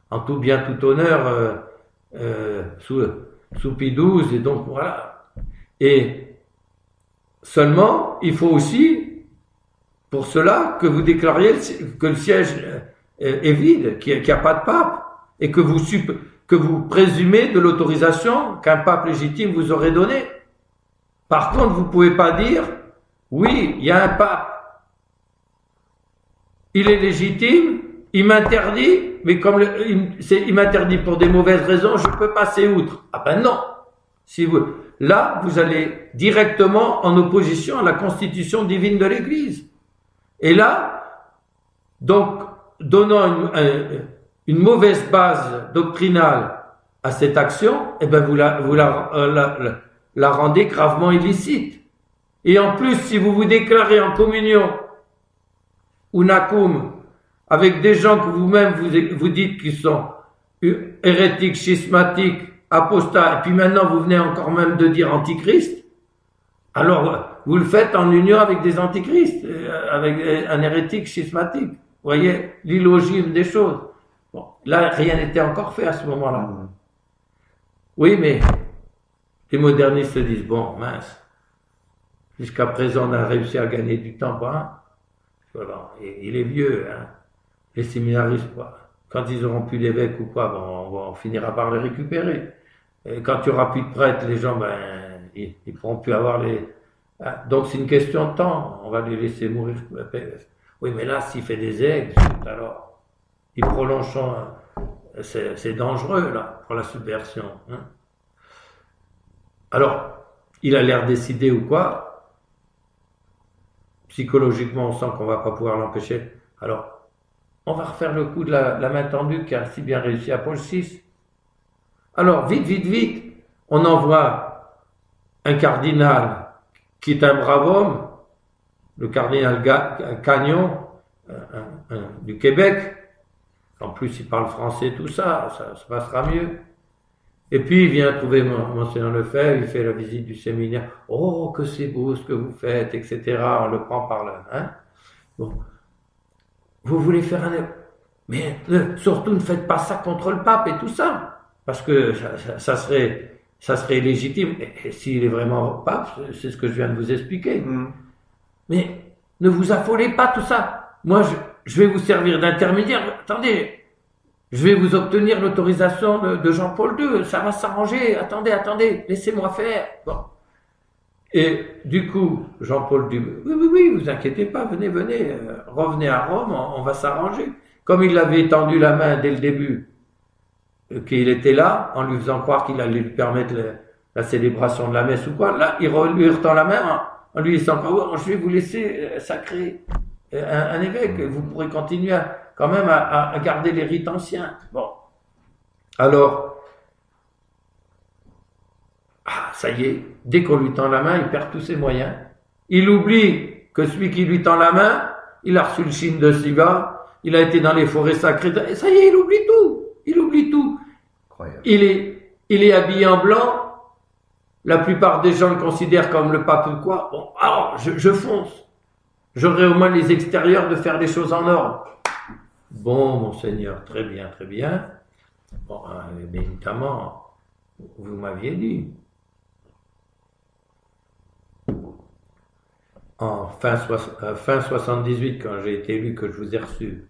en tout bien, tout honneur sous Pie XII, et donc voilà. Et seulement, il faut aussi, pour cela, que vous déclariez que le siège est vide, qu'il n'y a pas de pape, et que vous présumez de l'autorisation qu'un pape légitime vous aurait donnée. Par contre, vous ne pouvez pas dire, oui, il y a un pape, il est légitime, il m'interdit, mais comme il m'interdit pour des mauvaises raisons, je peux passer outre. Ah ben non. Là, vous allez directement en opposition à la constitution divine de l'Église. Et là, donc, donnant une mauvaise base doctrinale à cette action, eh ben vous la rendez gravement illicite. Et en plus, si vous vous déclarez en communion, unacum, avec des gens que vous-même vous dites qu'ils sont hérétiques, schismatiques, apostats, et puis maintenant vous venez encore même de dire antichrist, alors vous le faites en union avec des antichrists, avec un hérétique schismatique. Vous voyez l'illogisme des choses. Bon, là, rien n'était encore fait à ce moment-là. Oui, mais les modernistes se disent, bon, mince, jusqu'à présent on a réussi à gagner du temps, voilà, il est vieux, hein. Les séminaristes, quoi. Quand ils auront plus d'évêques ou quoi, on finira par les récupérer. Et quand il n'y aura plus de prêtres, les gens, ils pourront plus avoir les... Donc c'est une question de temps, on va les laisser mourir. Oui, mais là, s'il fait des aigles, alors, il prolonge son... C'est dangereux, là, pour la subversion. Hein. Alors, il a l'air décidé ou quoi. Psychologiquement, on sent qu'on va pas pouvoir l'empêcher. Alors, on va refaire le coup de la main tendue qui a si bien réussi à Paul VI. Alors, vite, vite, vite, on envoie un cardinal qui est un brave homme, le cardinal Cagnon du Québec. En plus, il parle français, tout ça, ça se passera mieux. Et puis, il vient trouver Monseigneur Lefebvre, il fait la visite du séminaire. Oh, que c'est beau ce que vous faites, etc. On le prend par là. Hein? Bon. Vous voulez faire un... Mais surtout, ne faites pas ça contre le pape et tout ça. Parce que ça serait légitime. Et s'il est vraiment pape, c'est ce que je viens de vous expliquer. Mais ne vous affolez pas, tout ça. Moi, je vais vous servir d'intermédiaire. Attendez, je vais vous obtenir l'autorisation de Jean-Paul II. Ça va s'arranger. Attendez, laissez-moi faire. Bon. Et du coup, Jean-Paul dit, oui, vous inquiétez pas, venez, revenez à Rome, on va s'arranger. Comme il avait tendu la main dès le début, qu'il était là, en lui faisant croire qu'il allait lui permettre la célébration de la messe ou quoi, là, il lui retend la main en lui disant, je vais vous laisser sacrer un évêque, vous pourrez continuer quand même à garder les rites anciens. Bon. Alors, ça y est, dès qu'on lui tend la main, il perd tous ses moyens. Il oublie que celui qui lui tend la main, il a reçu le chine de Shiva, il a été dans les forêts sacrées, et ça y est, il oublie tout. Incroyable. Il est habillé en blanc, la plupart des gens le considèrent comme le pape ou quoi. Bon, alors, je fonce. J'aurai au moins les extérieurs de faire les choses en ordre. Bon, monseigneur, très bien. Bon, bien évidemment, vous m'aviez dit. En fin 78, quand j'ai été élu, que je vous ai reçu,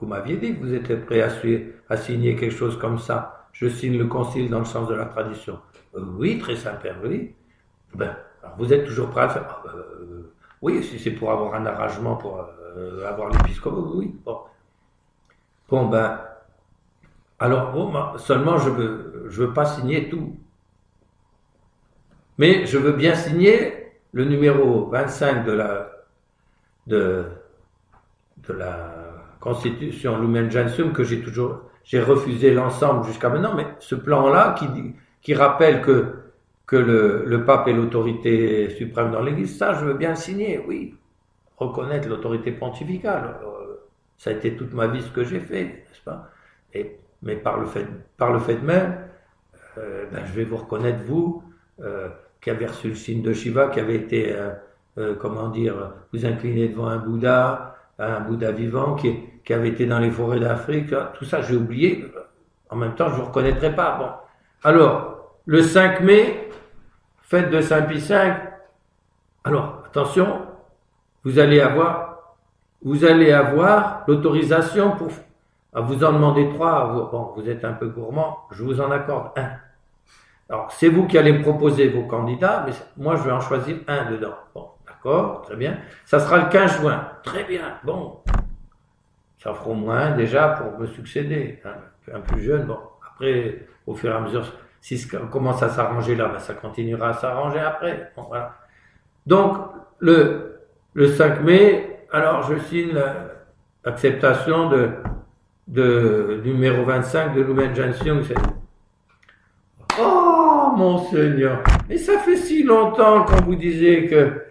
vous m'aviez dit que vous étiez prêt à signer quelque chose comme ça. Je signe le concile dans le sens de la tradition. Oui, très Saint-Père, oui. Ben, alors vous êtes toujours prêt à le faire. Oui, si c'est pour avoir un arrangement, pour avoir l'épiscopat, oui. Bon, ben, alors, seulement je veux pas signer tout. Mais je veux bien signer le numéro 25 de la Constitution Lumen Gentium que j'ai refusé l'ensemble jusqu'à maintenant, mais ce plan-là qui rappelle que le pape est l'autorité suprême dans l'Église, ça je veux bien le signer, oui. Reconnaître l'autorité pontificale. Ça a été toute ma vie ce que j'ai fait, n'est-ce pas? Mais par le fait même, je vais vous reconnaître, vous, qui avez reçu le signe de Shiva, qui avait été, vous incliner devant un Bouddha vivant, qui avait été dans les forêts d'Afrique, tout ça j'ai oublié. En même temps, je vous reconnaîtrai pas. Bon. Alors, le 5 mai, fête de Saint Pie V. Alors, attention, vous allez avoir l'autorisation pour vous en demander 3. Bon, vous êtes un peu gourmand, je vous en accorde 1. Alors, c'est vous qui allez me proposer vos candidats, mais moi, je vais en choisir un dedans. Bon, d'accord, très bien. Ça sera le 15 juin. Très bien, bon. Ça fera au moins déjà pour me succéder. Un plus jeune, bon. Après, au fur et à mesure, si ça commence à s'arranger là, ça continuera à s'arranger après. Bon, voilà. Donc, le 5 mai, alors je signe l'acceptation de numéro 25 de Lumen Gentium. Oh, monseigneur, mais ça fait si longtemps qu'on vous disait que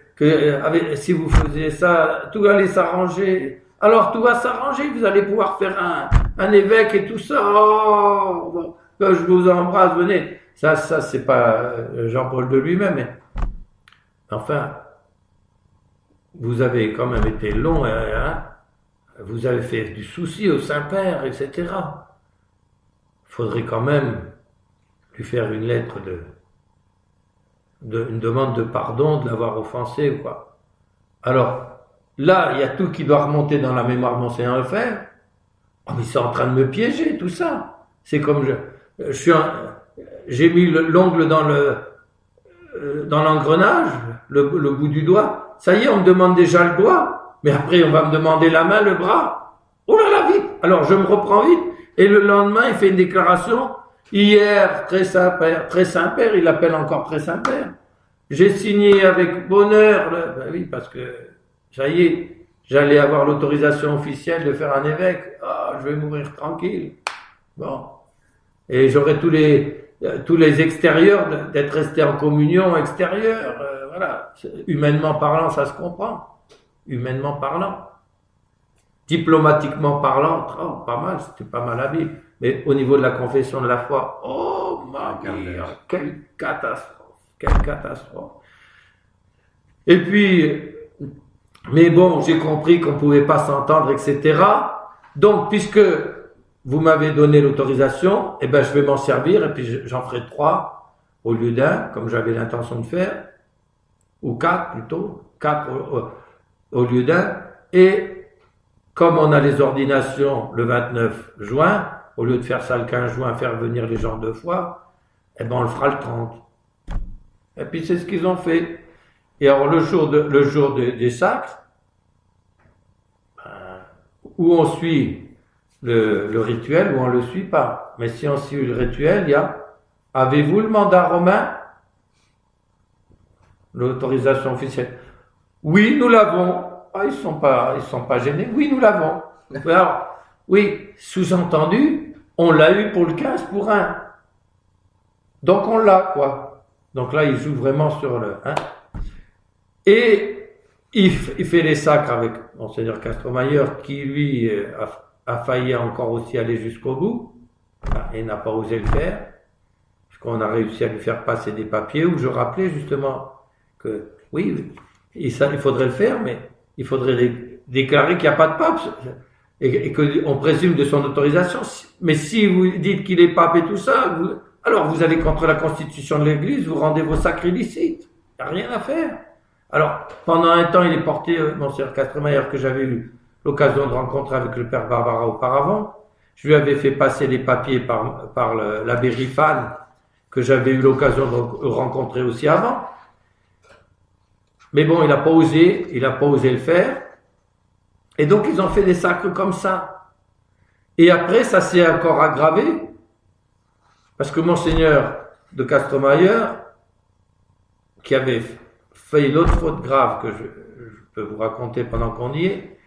si vous faisiez ça, tout allait s'arranger. Alors tout va s'arranger, vous allez pouvoir faire un évêque et tout ça. Oh, bon, que je vous embrasse, venez. Ça c'est pas Jean-Paul II lui-même, mais enfin, vous avez quand même été long, hein. Vous avez fait du souci au Saint-Père, etc. Faudrait quand même lui faire une lettre une demande de pardon de l'avoir offensé ou quoi. Alors, là, il y a tout qui doit remonter dans la mémoire de Monseigneur Lefebvre. Oh, mais c'est en train de me piéger, tout ça. C'est comme j'ai mis l'ongle dans l'engrenage, le bout du doigt. Ça y est, on me demande déjà le doigt, mais après, on va me demander la main, le bras. Oh là là, vite! Alors, je me reprends vite, et le lendemain, il fait une déclaration. Hier, très Saint-Père, il l'appelle encore très Saint-Père. J'ai signé avec bonheur, ben oui, parce que ça y est, j'allais avoir l'autorisation officielle de faire un évêque. Ah, je vais mourir tranquille. Bon. Et j'aurai tous les extérieurs d'être resté en communion extérieure. Voilà. Humainement parlant, ça se comprend. Humainement parlant. Diplomatiquement parlant, oh, pas mal, c'était pas mal habile. Mais au niveau de la confession de la foi, oh, ma mère, quelle catastrophe. Quelle catastrophe. Et puis, mais bon, j'ai compris qu'on pouvait pas s'entendre, etc. Donc, puisque vous m'avez donné l'autorisation, eh ben, je vais m'en servir et puis j'en ferai 3 au lieu d'un, comme j'avais l'intention de faire, ou 4 plutôt, 4 au lieu d'un. Et comme on a les ordinations le 29 juin, au lieu de faire ça le 15 juin, faire venir les gens 2 fois, eh ben, on le fera le 30. Et puis c'est ce qu'ils ont fait. Et alors le jour des sacres, où on suit le rituel ou on le suit pas. Mais si on suit le rituel, il y a avez-vous le mandat romain? L'autorisation officielle. Oui, nous l'avons. Ah, ils sont pas gênés. Oui, nous l'avons. Alors, oui, sous-entendu, on l'a eu pour le 15 pour 1. Donc on l'a, quoi. Donc là, il joue vraiment sur le, hein. Et il fait les sacres avec Monseigneur Castromayor, qui lui a failli encore aussi aller jusqu'au bout, et n'a pas osé le faire, puisqu'on a réussi à lui faire passer des papiers où je rappelais justement que oui, il faudrait le faire, mais il faudrait déclarer qu'il n'y a pas de pape, et qu'on présume de son autorisation. Mais si vous dites qu'il est pape et tout ça, alors vous allez contre la constitution de l'Église, vous rendez vos sacres illicites. Il n'y a rien à faire. Alors, pendant un temps, il est porté, Monseigneur Castromayor, que j'avais eu l'occasion de rencontrer avec le Père Barbara auparavant. Je lui avais fait passer les papiers par l'abbé Riffan, que j'avais eu l'occasion de rencontrer aussi avant. Mais bon, il n'a pas osé le faire. Et donc, ils ont fait des sacres comme ça. Et après, ça s'est encore aggravé, parce que Monseigneur de Castromayor, qui avait fait une autre faute grave que je peux vous raconter pendant qu'on y est,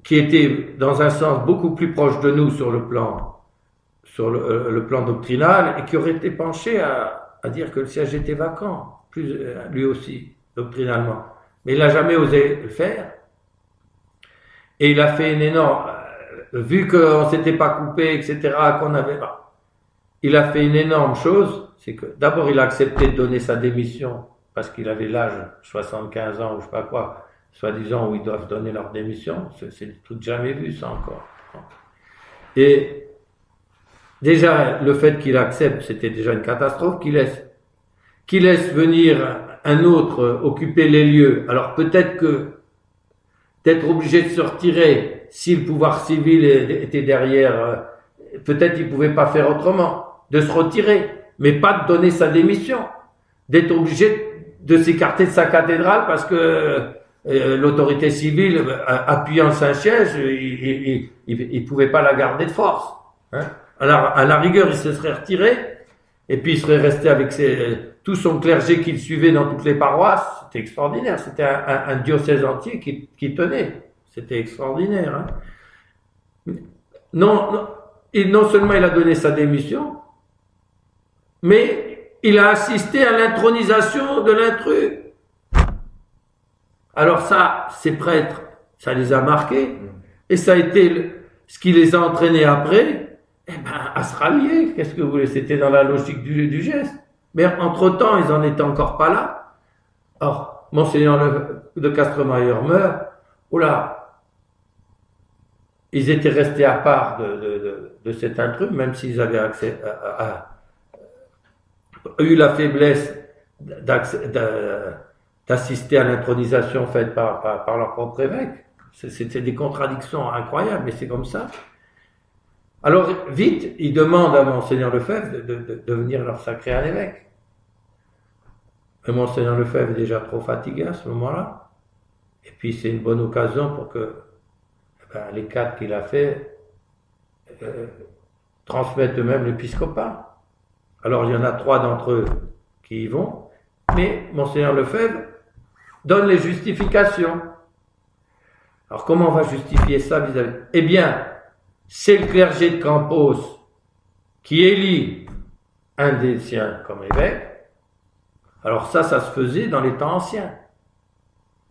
qui était dans un sens beaucoup plus proche de nous sur le plan doctrinal, et qui aurait été penché à dire que le siège était vacant, lui aussi, doctrinalement. Mais il n'a jamais osé le faire. Et il a fait une énorme, vu qu'on s'était pas coupé, etc., il a fait une énorme chose, c'est que d'abord il a accepté de donner sa démission, parce qu'il avait l'âge, 75 ans ou je sais pas quoi, soi-disant où ils doivent donner leur démission, c'est des trucs jamais vu ça encore. Et déjà, le fait qu'il accepte, c'était déjà une catastrophe, qu'il laisse venir un autre occuper les lieux. Alors peut-être que d'être obligé de se retirer, si le pouvoir civil était derrière, peut-être il pouvait pas faire autrement, de se retirer, mais pas de donner sa démission, d'être obligé de s'écarter de sa cathédrale parce que l'autorité civile, appuyant le Saint-Siège, il pouvait pas la garder de force. Hein. Alors, à la rigueur, il se serait retiré, et puis il serait resté avec tout son clergé qu'il suivait dans toutes les paroisses. C'était extraordinaire. C'était un diocèse entier qui tenait. C'était extraordinaire. Hein. Non, non seulement il a donné sa démission, mais il a assisté à l'intronisation de l'intrus. Alors ça, ces prêtres, ça les a marqués, et ça a été ce qui les a entraînés après, à se rallier. Qu'est-ce que vous voulez? C'était dans la logique du geste. Mais entre-temps, ils en étaient encore pas là. Or, Monseigneur de Castromayor meurt. Oula, ils étaient restés à part de cet intrus, même s'ils avaient eu la faiblesse d'assister à l'intronisation faite par leur propre évêque. C'était des contradictions incroyables, mais c'est comme ça. Alors, vite, ils demandent à Monseigneur Lefebvre de venir leur sacrer un évêque. Et Monseigneur Lefebvre est déjà trop fatigué à ce moment-là. Et puis, c'est une bonne occasion pour que les 4 qu'il a fait transmettent eux-mêmes l'épiscopat. Alors, il y en a 3 d'entre eux qui y vont, mais Monseigneur Lefebvre donne les justifications. Alors comment on va justifier ça vis-à-vis? Eh bien, c'est le clergé de Campos qui élit un des siens comme évêque. Alors ça se faisait dans les temps anciens.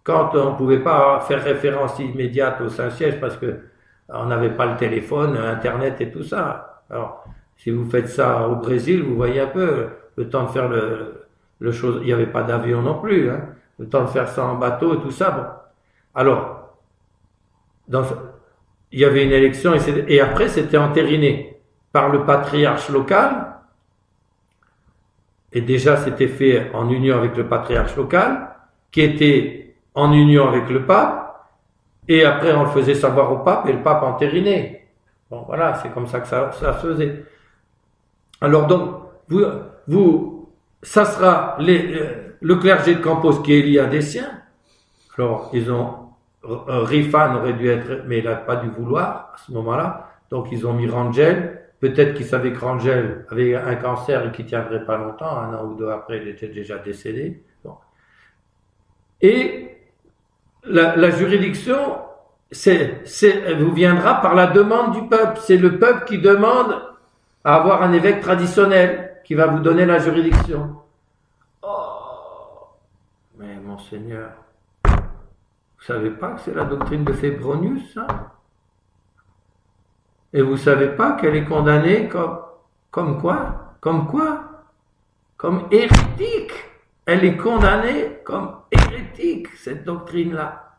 Quand on ne pouvait pas faire référence immédiate au Saint-Siège parce que on n'avait pas le téléphone, Internet et tout ça. Alors, si vous faites ça au Brésil, vous voyez un peu le temps de faire le chose. Il n'y avait pas d'avion non plus, hein. Le temps de faire ça en bateau et tout ça. Bon. Alors, il y avait une élection et après c'était entériné par le patriarche local. Et déjà c'était fait en union avec le patriarche local, qui était en union avec le pape. Et après, on le faisait savoir au pape et le pape entérinait. Bon, voilà, c'est comme ça que ça se faisait. Alors donc, ça sera le clergé de Campos qui élit un des siens. Alors, Rifan aurait dû être, mais il n'a pas dû vouloir à ce moment-là. Donc, ils ont mis Rangel. Peut-être qu'ils savaient que Rangel avait un cancer et qu'il tiendrait pas longtemps. Un an ou deux après, il était déjà décédé. Bon. Et la juridiction, vous viendra par la demande du peuple. C'est le peuple qui demande à avoir un évêque traditionnel qui va vous donner la juridiction. Oh, mais Monseigneur, vous savez pas que c'est la doctrine de Fébronius, ça? Et vous savez pas qu'elle est condamnée comme quoi? Comme hérétique. Elle est condamnée comme hérétique, cette doctrine-là.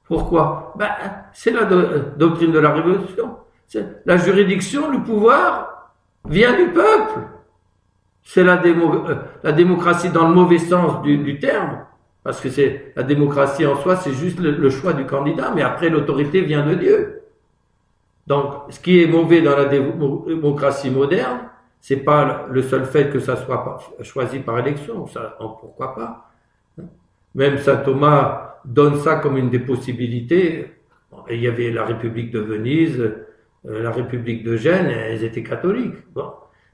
Pourquoi? C'est la doctrine de la Révolution. La juridiction, le pouvoir, vient du peuple. C'est la démocratie dans le mauvais sens du terme. Parce que la démocratie en soi, c'est juste le choix du candidat, mais après l'autorité vient de Dieu. Donc, ce qui est mauvais dans la démocratie moderne, c'est pas le seul fait que ça soit choisi par élection, ça, pourquoi pas. Même saint Thomas donne ça comme une des possibilités. Et il y avait la République de Venise, la République de Gênes, elles étaient catholiques. Bon.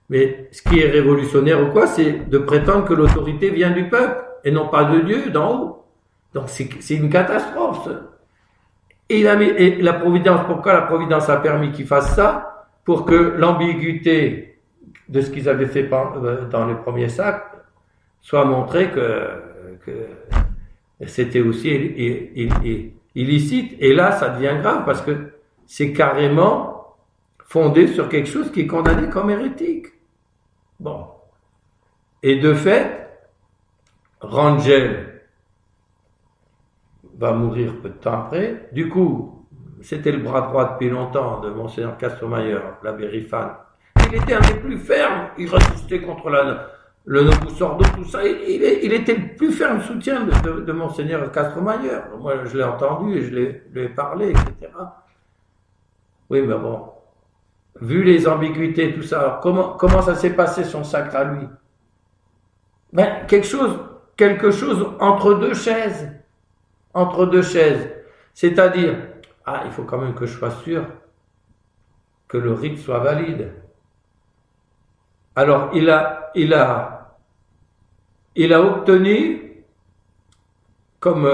Mais ce qui est révolutionnaire ou quoi, c'est de prétendre que l'autorité vient du peuple et non pas de Dieu d'en haut. Donc c'est une catastrophe. Ça. Et la Providence, pourquoi la Providence a permis qu'ils fassent ça? Pour que l'ambiguïté de ce qu'ils avaient fait dans les premiers sacs soit montrée que c'était aussi illicite. Et là, ça devient grave parce que c'est carrément fondé sur quelque chose qui est condamné comme hérétique. Bon. Et de fait, Rangel va mourir peu de temps après. Du coup, c'était le bras droit depuis longtemps de Monseigneur Castromayer, l'abbé Rifan. Il était un des plus fermes. Il résistait contre le Novus Ordo, tout ça. Il était le plus ferme soutien de Monseigneur Castromayer. Moi, je l'ai entendu et je lui ai parlé, etc. Oui, mais bon. Vu les ambiguïtés, tout ça, alors comment ça s'est passé son sacre à lui? Quelque chose entre deux chaises. Entre deux chaises. C'est-à-dire, il faut quand même que je sois sûr que le rite soit valide. Alors, il a obtenu, comme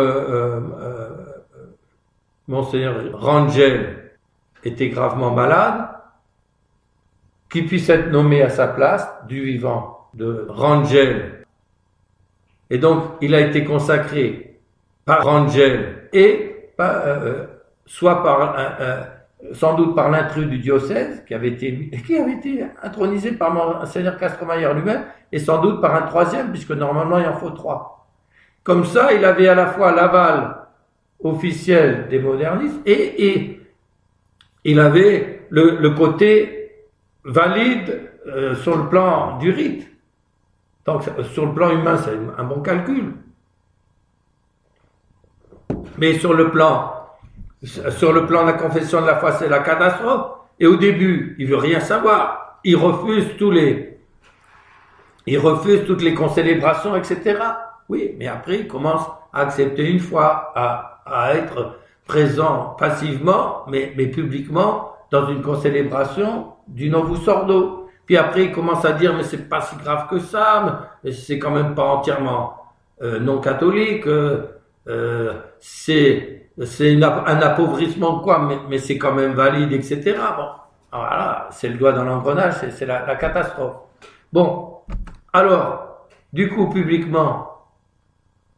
Monseigneur Rangel était gravement malade, qu'il puisse être nommé à sa place du vivant de Rangel. Et donc, il a été consacré par Rangel et sans doute par l'intrus du diocèse qui avait été intronisé par Monseigneur Castromayer lui-même et sans doute par un troisième puisque normalement il en faut 3. Comme ça, il avait à la fois l'aval officiel des modernistes et il avait le côté valide sur le plan du rite. Donc sur le plan humain, c'est un bon calcul. Mais sur le plan de la confession de la foi, c'est la catastrophe. Et au début, il veut rien savoir. Il refuse toutes les concélébrations, etc. Oui, mais après, il commence à accepter une foi, à être présent passivement, mais publiquement, dans une concélébration du Novus Ordo. Puis après, ils commencent à dire, mais c'est pas si grave que ça, mais c'est quand même pas entièrement non catholique, c'est un appauvrissement quoi, mais c'est quand même valide, etc. Bon, voilà, c'est le doigt dans l'engrenage, c'est la catastrophe. Bon, alors, du coup, publiquement,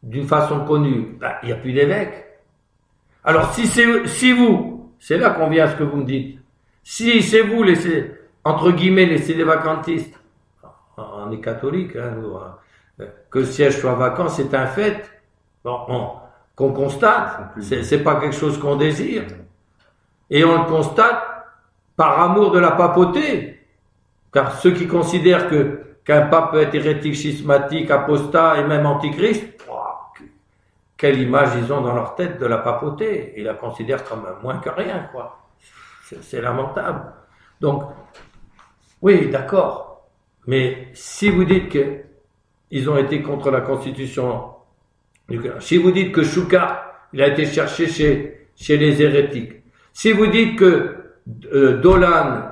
d'une façon connue, il n'y a plus d'évêque. Alors, si vous, c'est là qu'on vient à ce que vous me dites, si c'est vous, entre guillemets, les vacantistes, on est catholique, hein, nous, que le siège soit vacant, c'est un fait, qu'on constate, c'est pas quelque chose qu'on désire, et on le constate par amour de la papauté, car ceux qui considèrent qu'un pape peut être hérétique, schismatique, apostat et même antichrist, quelle image ils ont dans leur tête de la papauté. Ils la considèrent comme moins que rien, quoi. C'est lamentable. Donc, oui, d'accord. Mais si vous dites qu'ils ont été contre la Constitution, si vous dites que Choucart, il a été cherché chez les hérétiques, si vous dites que Dolan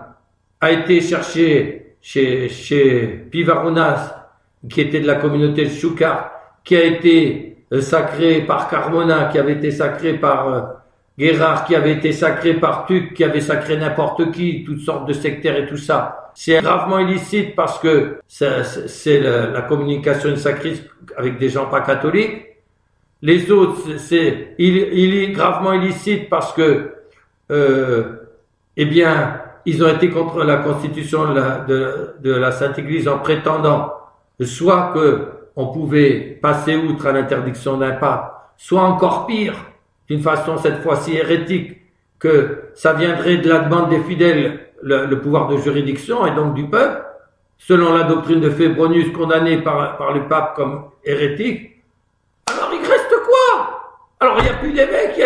a été cherché chez Pivarounas, qui était de la communauté de Choucart, qui a été sacré par Carmona, qui avait été sacré par Guérard, qui avait été sacré par Tuc, qui avait sacré n'importe qui, toutes sortes de sectaires et tout ça. C'est gravement illicite parce que c'est la communication sacrée avec des gens pas catholiques. Les autres, il est gravement illicite parce que, eh bien, ils ont été contre la constitution de la Sainte Église en prétendant soit que on pouvait passer outre à l'interdiction d'un pape, soit encore pire, d'une façon cette fois-ci hérétique, que ça viendrait de la demande des fidèles, le pouvoir de juridiction et donc du peuple, selon la doctrine de Fébronius condamné par le pape comme hérétique. Alors il reste quoi? Alors il n'y a plus d'évêque,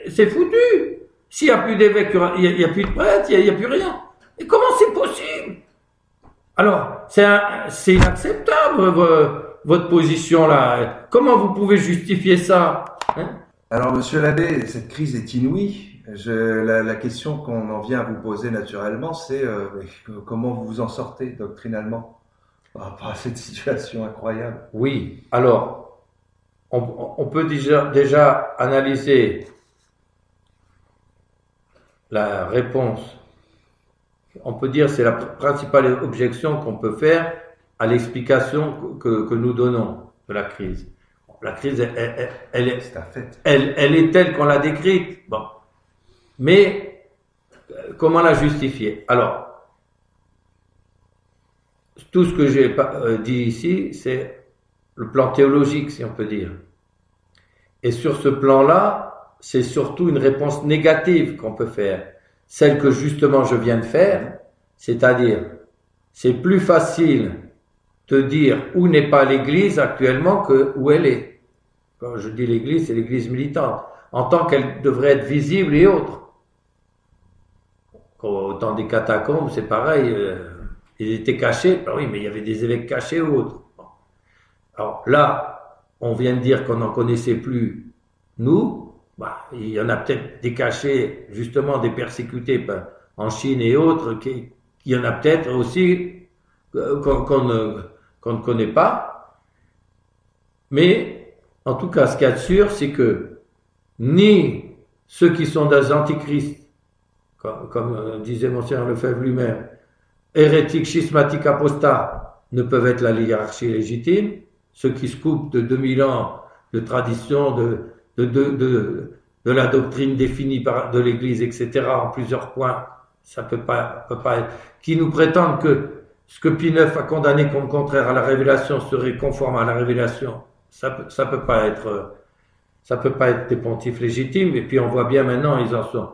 c'est foutu. S'il n'y a plus d'évêque, il n'y a plus de prêtre, il n'y a plus rien. Et comment c'est possible? Alors, c'est inacceptable, votre position là. Comment vous pouvez justifier ça, hein? Alors, monsieur l'abbé, cette crise est inouïe. La question qu'on en vient à vous poser naturellement, c'est comment vous vous en sortez doctrinalement par rapport à cette situation incroyable? Oui, alors, on peut déjà analyser la réponse. On peut dire que c'est la principale objection qu'on peut faire à l'explication que nous donnons de la crise. La crise, elle est telle qu'on l'a décrite. Bon. Mais, comment la justifier? Alors, tout ce que j'ai dit ici, c'est le plan théologique, si on peut dire. Et sur ce plan-là, c'est surtout une réponse négative qu'on peut faire. Celle que justement je viens de faire, c'est-à-dire, c'est plus facile de dire où n'est pas l'Église actuellement que où elle est. Quand je dis l'Église, c'est l'Église militante, en tant qu'elle devrait être visible et autre. Au temps des catacombes, c'est pareil, ils étaient cachés, ben oui, mais il y avait des évêques cachés ou autres. Bon. Alors là, on vient de dire qu'on n'en connaissait plus, nous. Bah, il y en a peut-être des cachés, justement des persécutés en Chine et autres, il y en a peut-être aussi qu'on ne connaît pas. Mais, en tout cas, ce qu'il y a de sûr, c'est que ni ceux qui sont des antichrists, comme disait Monseigneur Lefebvre lui-même, hérétiques, schismatiques, apostats, ne peuvent être la hiérarchie légitime. Ceux qui se coupent de 2000 ans de tradition, de la doctrine définie de l'Église, etc., en plusieurs points, ça peut pas être. Qui nous prétendent que ce que Pie IX a condamné comme contraire à la révélation serait conforme à la révélation, ça peut pas être des pontifes légitimes. Et puis on voit bien maintenant, ils en sont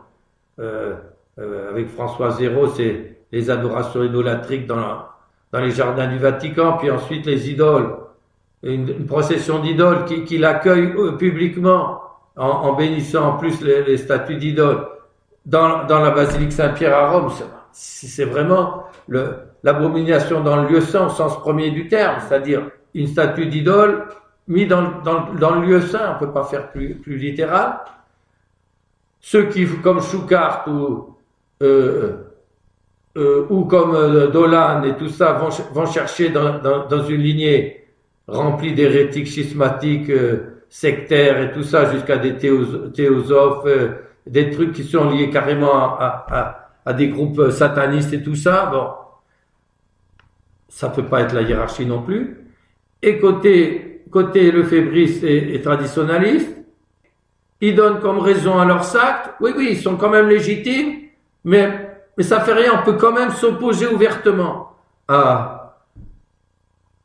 avec François Zéro, c'est les adorations idolatriques dans les jardins du Vatican, puis ensuite les idoles. Une procession d'idoles qui l'accueille publiquement en bénissant en plus les statues d'idoles dans la basilique Saint-Pierre à Rome. C'est vraiment l'abomination dans le lieu saint au sens premier du terme, c'est-à-dire une statue d'idole mise dans le lieu saint. On peut pas faire plus littéral. Ceux qui, comme Choucart ou ou comme Dolan et tout ça vont chercher dans une lignée remplie d'hérétiques schismatiques, sectaires et tout ça, jusqu'à des théosophes, des trucs qui sont liés carrément à des groupes satanistes et tout ça, bon, ça peut pas être la hiérarchie non plus. Et côté lefébristes et traditionalistes, ils donnent comme raison à leurs actes, oui, ils sont quand même légitimes, mais ça fait rien, on peut quand même s'opposer ouvertement à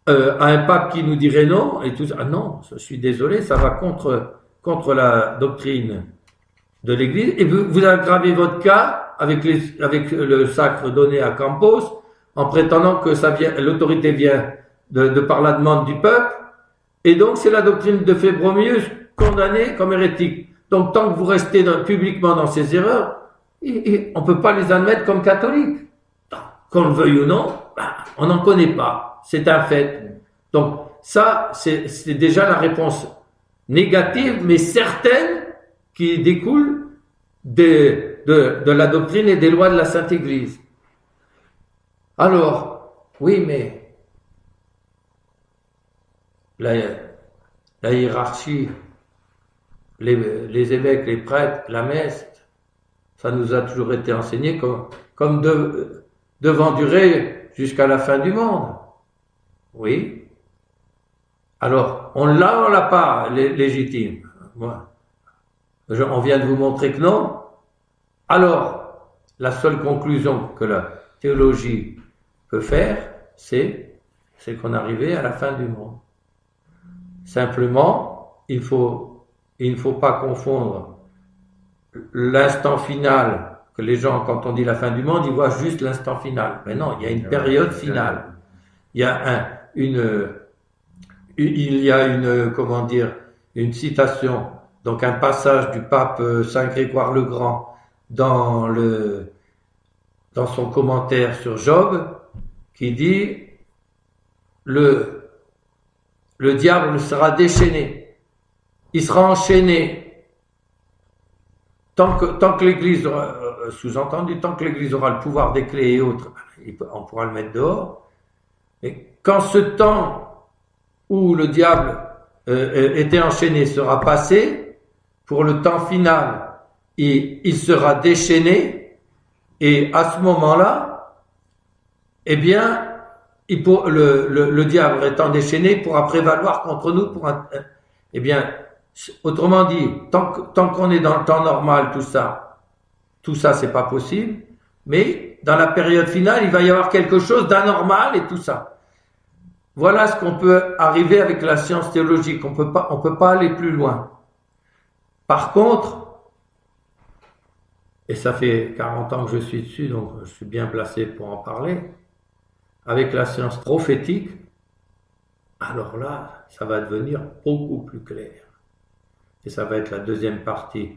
un pape qui nous dirait non, et tout ça. Ah non, je suis désolé, ça va contre la doctrine de l'Église, et vous aggravez votre cas avec le sacre donné à Campos, en prétendant que l'autorité vient de par la demande du peuple, et donc c'est la doctrine de Fébronius condamnée comme hérétique. Donc tant que vous restez publiquement dans ces erreurs, on peut pas les admettre comme catholiques. Qu'on le veuille ou non, on n'en connaît pas. C'est un fait. Donc ça, c'est déjà la réponse négative, mais certaine, qui découle de la doctrine et des lois de la Sainte Église. Alors, oui, mais la hiérarchie, les évêques, les prêtres, la messe, ça nous a toujours été enseigné comme devant durer jusqu'à la fin du monde. Oui. Alors, on l'a pas légitime. On vient de vous montrer que non. Alors, la seule conclusion que la théologie peut faire, c'est qu'on est arrivé à la fin du monde. Simplement, il ne faut pas confondre l'instant final, que les gens, quand on dit la fin du monde, ils voient juste l'instant final. Mais non, il y a une période finale. Il y a une citation, donc un passage du pape Saint Grégoire le Grand dans son commentaire sur Job, qui dit le diable sera déchaîné, il sera enchaîné tant que l'Église sous-entendu, tant que l'Église aura le pouvoir des clés et autres, on pourra le mettre dehors. Et quand ce temps où le diable était enchaîné sera passé, pour le temps final, il sera déchaîné, et à ce moment-là, eh bien, le diable étant déchaîné pourra prévaloir contre nous eh bien, autrement dit, tant qu'on est dans le temps normal, tout ça c'est pas possible, mais dans la période finale, il va y avoir quelque chose d'anormal et tout ça. Voilà ce qu'on peut arriver avec la science théologique. On peut pas aller plus loin. Par contre, et ça fait 40 ans que je suis dessus, donc je suis bien placé pour en parler, avec la science prophétique, alors là, ça va devenir beaucoup plus clair. Et ça va être la deuxième partie